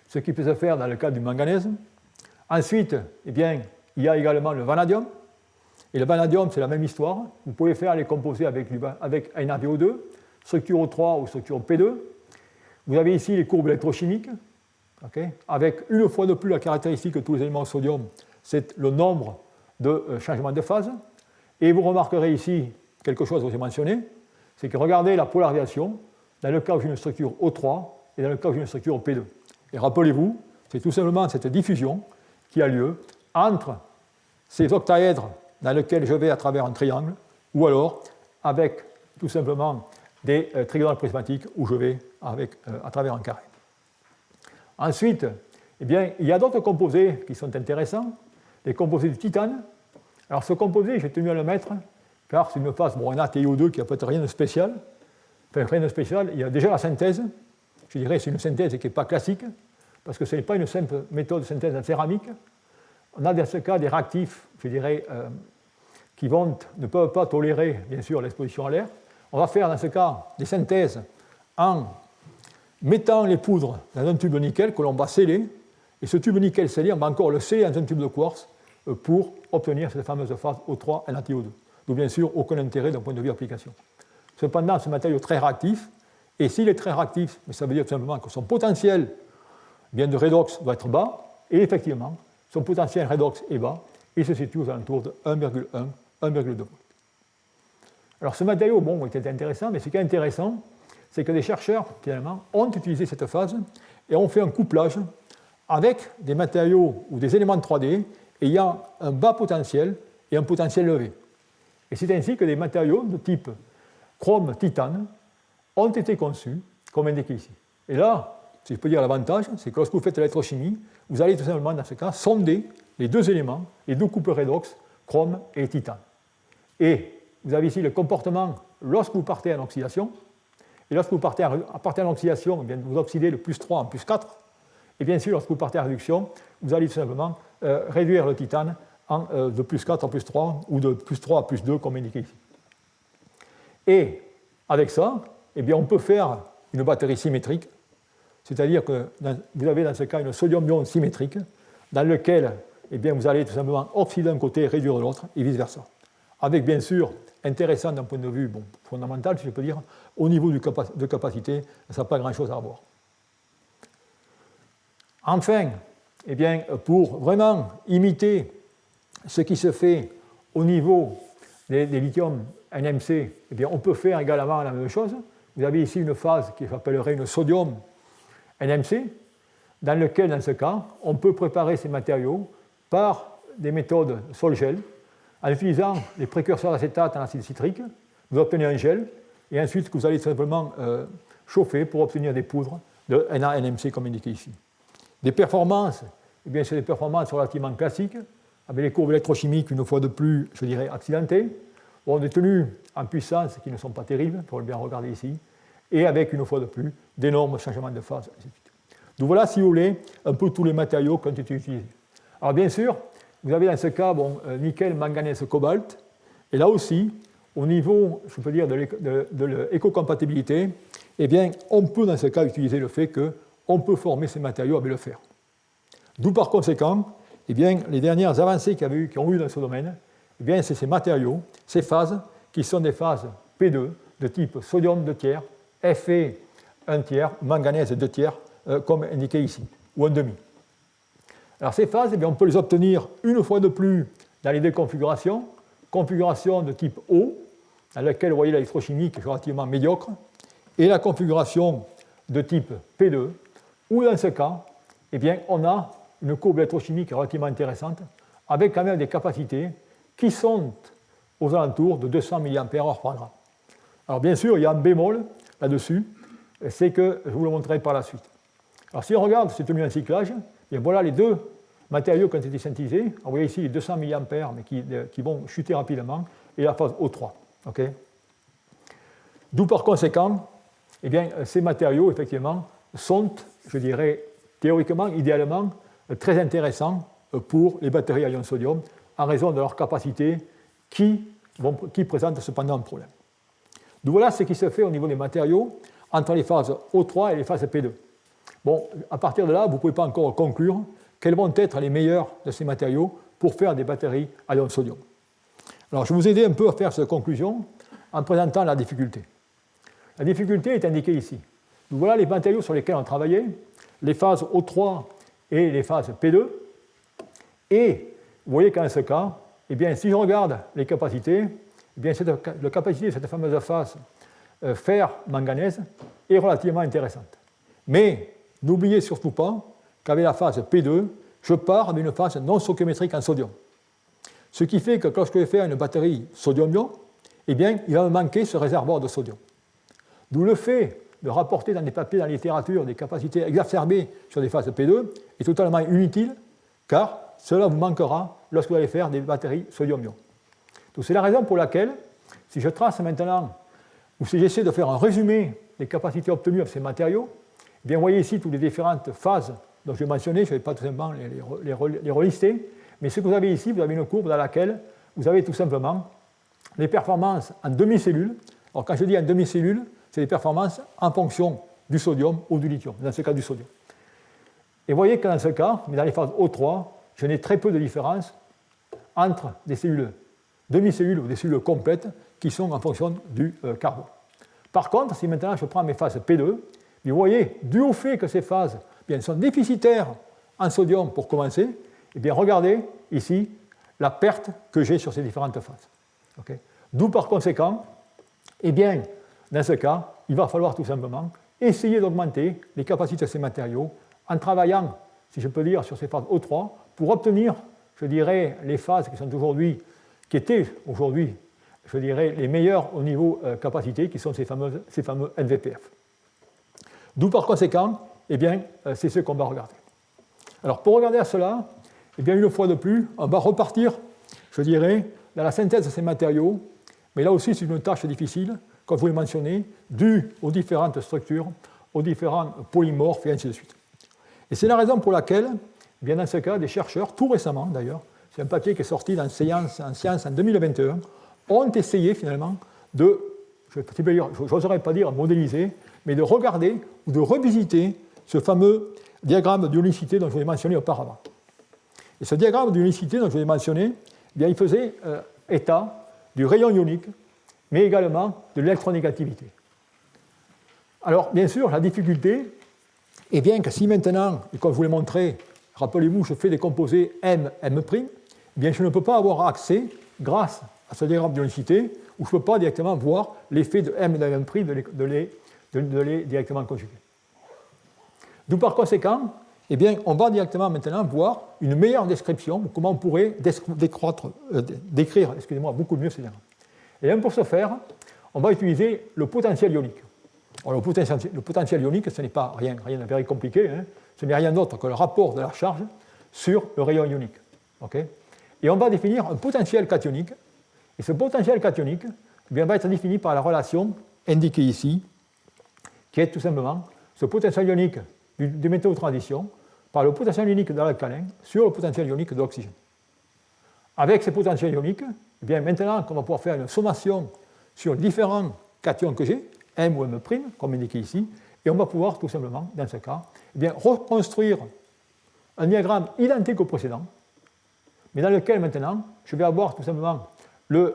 ce qui peut se faire dans le cas du manganèse. Ensuite, eh bien, il y a également le vanadium. Et le vanadium, c'est la même histoire. Vous pouvez faire les composés avec NaVO2, structure O3 ou structure P2. Vous avez ici les courbes électrochimiques, okay, avec une fois de plus la caractéristique de tous les éléments au sodium, c'est le nombre de changements de phase. Et vous remarquerez ici quelque chose que j'ai mentionné, c'est que regardez la polarisation dans le cas où j'ai une structure O3 et dans le cas où j'ai une structure P2. Et rappelez-vous, c'est tout simplement cette diffusion qui a lieu entre ces octaèdres dans lesquels je vais à travers un triangle, ou alors avec tout simplement des trigonales prismatiques où je vais à travers un carré. Ensuite, eh bien, il y a d'autres composés qui sont intéressants, les composés du titane. Alors ce composé, j'ai tenu à le mettre, car c'est une phase, bon, un ATIO2 qui n'a peut-être rien de spécial. Enfin, rien de spécial, il y a déjà la synthèse. Je dirais que c'est une synthèse qui n'est pas classique, parce que ce n'est pas une simple méthode de synthèse en céramique. On a dans ce cas des réactifs, je dirais, qui ne peuvent pas tolérer, bien sûr, l'exposition à l'air. On va faire dans ce cas des synthèses en mettant les poudres dans un tube de nickel que l'on va sceller, et ce tube de nickel scellé, on va encore le sceller dans un tube de quartz pour obtenir cette fameuse phase O3 en ATO2. Donc bien sûr, aucun intérêt d'un point de vue application. Cependant, ce matériau est très réactif, et s'il est très réactif, ça veut dire tout simplement que son potentiel de redox doit être bas, et effectivement, son potentiel redox est bas, et se situe aux alentours de 1,1, 1,2 volts. Alors ce matériau, bon, était intéressant, mais ce qui est intéressant, c'est que des chercheurs, finalement, ont utilisé cette phase et ont fait un couplage avec des matériaux ou des éléments 3D ayant un bas potentiel et un potentiel élevé. Et c'est ainsi que des matériaux de type chrome-titane ont été conçus, comme indiqué ici. Et là, si je peux dire l'avantage, c'est que lorsque vous faites l'électrochimie, vous allez tout simplement, dans ce cas, sonder les deux éléments, les deux couples redox, chrome et titane. Et vous avez ici le comportement lorsque vous partez en oxydation. Et lorsque vous partez en oxydation, vous oxydez le plus 3 en plus 4. Et bien sûr, lorsque vous partez en réduction, vous allez tout simplement réduire le titane de plus 4 à plus 3 ou de plus 3 à plus 2 comme indiqué ici. Et avec ça, eh bien, on peut faire une batterie symétrique, c'est-à-dire que vous avez dans ce cas une sodium-ion symétrique dans lequel eh bien, vous allez tout simplement oxyder d'un côté et réduire de l'autre et vice-versa. Avec bien sûr, intéressant d'un point de vue fondamental, si je peux dire, au niveau de capacité, ça n'a pas grand-chose à voir. Enfin, eh bien, pour vraiment imiter ce qui se fait au niveau des lithiums NMC, eh bien, on peut faire également la même chose. Vous avez ici une phase qui s'appellerait une sodium NMC, dans lequel, dans ce cas, on peut préparer ces matériaux par des méthodes sol-gel, en utilisant les précurseurs d'acétate en acide citrique. Vous obtenez un gel, et ensuite que vous allez simplement chauffer pour obtenir des poudres de NaNMC comme indiqué ici. Des performances, eh bien, c'est des performances relativement classiques, avec les courbes électrochimiques, une fois de plus, je dirais, accidentées, bon, des tenues en puissance qui ne sont pas terribles, pour le bien regarder ici, et avec, une fois de plus, d'énormes changements de phase, ainsi de suite. Donc voilà, si vous voulez, un peu tous les matériaux qui ont été utilisés. Alors bien sûr, vous avez dans ce cas nickel, manganèse, cobalt, et là aussi, au niveau, je peux dire, de l'écocompatibilité, eh bien, on peut dans ce cas utiliser le fait qu'on peut former ces matériaux avec le fer. D'où par conséquent, eh bien, les dernières avancées qui ont eu dans ce domaine, eh bien, c'est ces matériaux, ces phases, qui sont des phases P2 de type sodium 2 tiers, Fe 1 tiers, manganèse 2 tiers, comme indiqué ici, ou 1 demi. Alors ces phases, eh bien, on peut les obtenir une fois de plus dans les deux configurations. Configuration de type O, dans laquelle vous voyez l'électrochimie qui est relativement médiocre, et la configuration de type P2, où dans ce cas, eh bien, on a une courbe électrochimique relativement intéressante, avec quand même des capacités qui sont aux alentours de 200 mAh par gramme. Alors bien sûr, il y a un bémol là-dessus, c'est que je vous le montrerai par la suite. Alors si on regarde ces tenues en cyclage, et voilà les deux matériaux qui ont été synthétisés. Vous voyez ici les 200 mA, mais qui vont chuter rapidement, et la phase O3. Okay. D'où par conséquent, eh bien, ces matériaux, effectivement, sont, je dirais, théoriquement, idéalement, très intéressants pour les batteries à ion sodium, en raison de leur capacité qui présentent cependant un problème. Donc voilà ce qui se fait au niveau des matériaux entre les phases O3 et les phases P2. Bon, à partir de là, vous ne pouvez pas encore conclure quels vont être les meilleurs de ces matériaux pour faire des batteries à ion sodium. Alors, je vais vous aider un peu à faire cette conclusion en présentant la difficulté. La difficulté est indiquée ici. Donc, voilà les matériaux sur lesquels on travaillait, les phases O3 et les phases P2. Et vous voyez qu'en ce cas, eh bien, si je regarde les capacités, eh bien, la capacité de cette fameuse phase fer-manganèse est relativement intéressante. Mais n'oubliez surtout pas qu'avec la phase P2, je pars d'une phase non stoichiométrique en sodium. Ce qui fait que lorsque je vais faire une batterie sodium-ion, eh bien, il va me manquer ce réservoir de sodium. D'où le fait de rapporter dans des papiers, dans la littérature, des capacités exacerbées sur des phases P2 est totalement inutile, car cela vous manquera lorsque vous allez faire des batteries sodium-ion. Donc c'est la raison pour laquelle, si je trace maintenant, ou si j'essaie de faire un résumé des capacités obtenues avec ces matériaux, eh bien, vous voyez ici toutes les différentes phases dont je vais mentionner, je ne vais pas tout simplement les relister, mais ce que vous avez ici, vous avez une courbe dans laquelle vous avez tout simplement les performances en demi-cellule. Alors quand je dis en demi-cellule, c'est les performances en fonction du sodium ou du lithium, dans ce cas du sodium. Et vous voyez que dans ce cas, mais dans les phases O3, je n'ai très peu de différence entre des cellules demi-cellules ou des cellules complètes qui sont en fonction du carbone. Par contre, si maintenant je prends mes phases P2, vous voyez, dû au fait que ces phases bien, sont déficitaires en sodium pour commencer, et bien, regardez ici la perte que j'ai sur ces différentes phases. Okay. D'où par conséquent, eh bien, dans ce cas, il va falloir tout simplement essayer d'augmenter les capacités de ces matériaux en travaillant, si je peux dire, sur ces phases O3 pour obtenir, je dirais, les phases qui étaient aujourd'hui, je dirais, les meilleures au niveau capacité, qui sont ces fameux NVPF. D'où par conséquent, eh bien, c'est ce qu'on va regarder. Alors pour regarder à cela, eh bien, une fois de plus, on va repartir, je dirais, dans la synthèse de ces matériaux, mais là aussi c'est une tâche difficile, comme je vous l'ai mentionné, due aux différentes structures, aux différents polymorphes et ainsi de suite. Et c'est la raison pour laquelle, eh bien, dans ce cas, des chercheurs, tout récemment d'ailleurs, c'est un papier qui est sorti dans Science en 2021, ont essayé finalement de, je n'oserais pas dire modéliser, mais de regarder ou de revisiter ce fameux diagramme d'ionicité dont je vous ai mentionné auparavant. Et ce diagramme d'ionicité dont je vous ai mentionné, eh bien, il faisait état du rayon ionique, mais également de l'électronégativité. Alors, bien sûr, la difficulté est bien que si maintenant, et comme je vous l'ai montré, rappelez-vous, je fais des composés M, M', eh bien, je ne peux pas avoir accès, grâce à ce diagramme d'ionicité, où je ne peux pas directement voir l'effet de M et de M', de les directement conjuguer. D'où par conséquent, eh bien, on va directement maintenant voir une meilleure description, comment on pourrait décrire beaucoup mieux ces diagrammes. Et bien, pour ce faire, on va utiliser le potentiel ionique. Alors, le potentiel ionique, ce n'est pas rien de very compliqué, hein. Ce n'est rien d'autre que le rapport de la charge sur le rayon ionique. Okay, et on va définir un potentiel cationique, et ce potentiel cationique eh bien, va être défini par la relation indiquée ici, qui est tout simplement ce potentiel ionique du métaux de transition par le potentiel ionique de l'alcalin sur le potentiel ionique de l'oxygène. Avec ces potentiels ioniques, eh bien, maintenant qu'on va pouvoir faire une sommation sur différents cations que j'ai, M ou M', comme indiqué ici, et on va pouvoir tout simplement, dans ce cas, eh bien, reconstruire un diagramme identique au précédent, mais dans lequel maintenant, je vais avoir tout simplement ce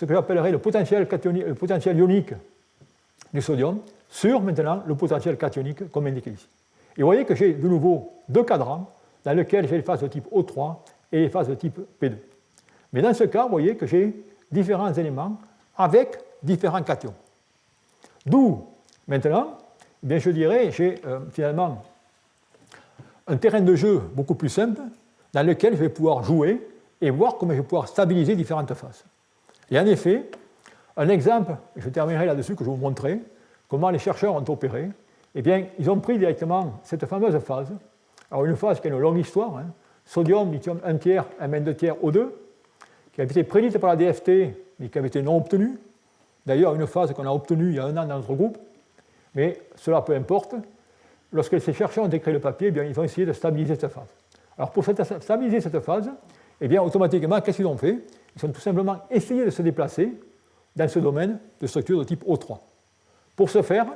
que j'appellerais le potentiel ionique du sodium sur maintenant le potentiel cationique comme indiqué ici. Et vous voyez que j'ai de nouveau deux cadrans dans lesquels j'ai les phases de type O3 et les phases de type P2. Mais dans ce cas, vous voyez que j'ai différents éléments avec différents cations. D'où, maintenant, eh bien, je dirais, j'ai finalement un terrain de jeu beaucoup plus simple dans lequel je vais pouvoir jouer et voir comment je vais pouvoir stabiliser différentes phases. Et en effet, un exemple, je terminerai là-dessus, que je vous montrerai, comment les chercheurs ont opéré. Eh bien, ils ont pris directement cette fameuse phase, alors une phase qui a une longue histoire, hein, sodium, lithium 1 tiers, Mn2 tiers, O2, qui avait été prédite par la DFT, mais qui avait été non obtenue. D'ailleurs, une phase qu'on a obtenue il y a 1 an dans notre groupe, mais cela peu importe. Lorsque ces chercheurs ont écrit le papier, eh bien, ils ont essayé de stabiliser cette phase. Alors, pour stabiliser cette phase, eh bien, automatiquement, qu'est-ce qu'ils ont fait? Ils ont tout simplement essayé de se déplacer dans ce domaine de structure de type O3. Pour ce faire,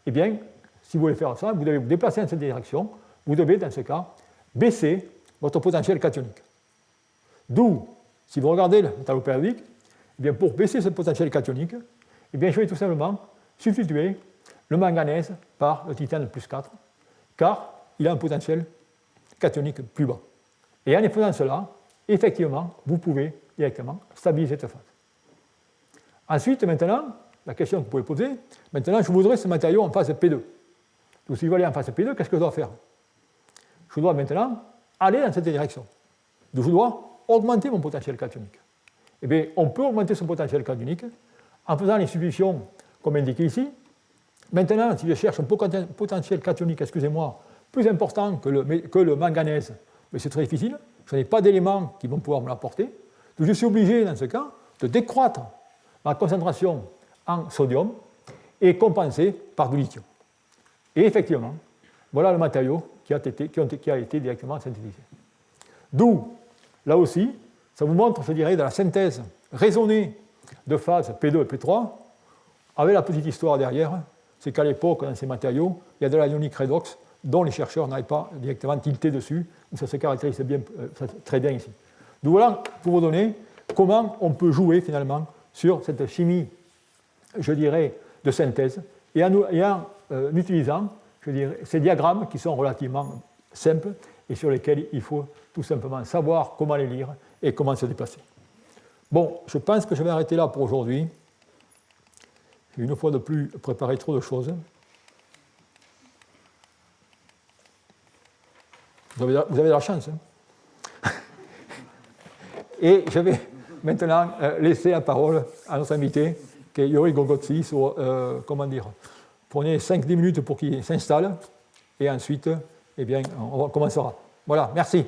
eh bien, si vous voulez faire ça, vous devez vous déplacer dans cette direction, vous devez, dans ce cas, baisser votre potentiel cationique. D'où, si vous regardez le tableau périodique, eh bien, pour baisser ce potentiel cationique, eh bien, je vais tout simplement substituer le manganèse par le titane plus 4, car il a un potentiel cationique plus bas. Et en faisant cela, effectivement, vous pouvez directement stabiliser cette phase. Ensuite, maintenant, la question que vous pouvez poser, maintenant, je voudrais ce matériau en phase P2. Donc, si je veux aller en phase P2, qu'est-ce que je dois faire? Je dois maintenant aller dans cette direction. Donc, je dois augmenter mon potentiel cationique. Eh bien, on peut augmenter son potentiel cationique en faisant les substitutions comme indiqué ici. Maintenant, si je cherche un potentiel cationique, plus important que le manganèse, mais c'est très difficile. Je n'ai pas d'éléments qui vont pouvoir me l'apporter. Donc, je suis obligé, dans ce cas, de décroître ma concentration en sodium et compenser par du lithium. Et effectivement, voilà le matériau qui a été directement synthétisé. D'où, là aussi, ça vous montre, je dirais, de la synthèse raisonnée de phases P2 et P3, avec la petite histoire derrière, c'est qu'à l'époque, dans ces matériaux, il y a de l'ionic redox dont les chercheurs n'avaient pas directement tilté dessus, où ça se caractérise très bien ici. Donc voilà, pour vous donner comment on peut jouer finalement sur cette chimie, je dirais, de synthèse, et en utilisant, je dirais, ces diagrammes qui sont relativement simples et sur lesquels il faut tout simplement savoir comment les lire et comment se déplacer. Bon, je pense que je vais arrêter là pour aujourd'hui. J'ai une fois de plus préparé trop de choses. Vous avez de la chance. Hein. Et je vais maintenant laisser la parole à notre invité, qui est Yuri Gogotsi, sur, prenez 5-10 minutes pour qu'il s'installe, et ensuite, eh bien, on commencera. Voilà, merci.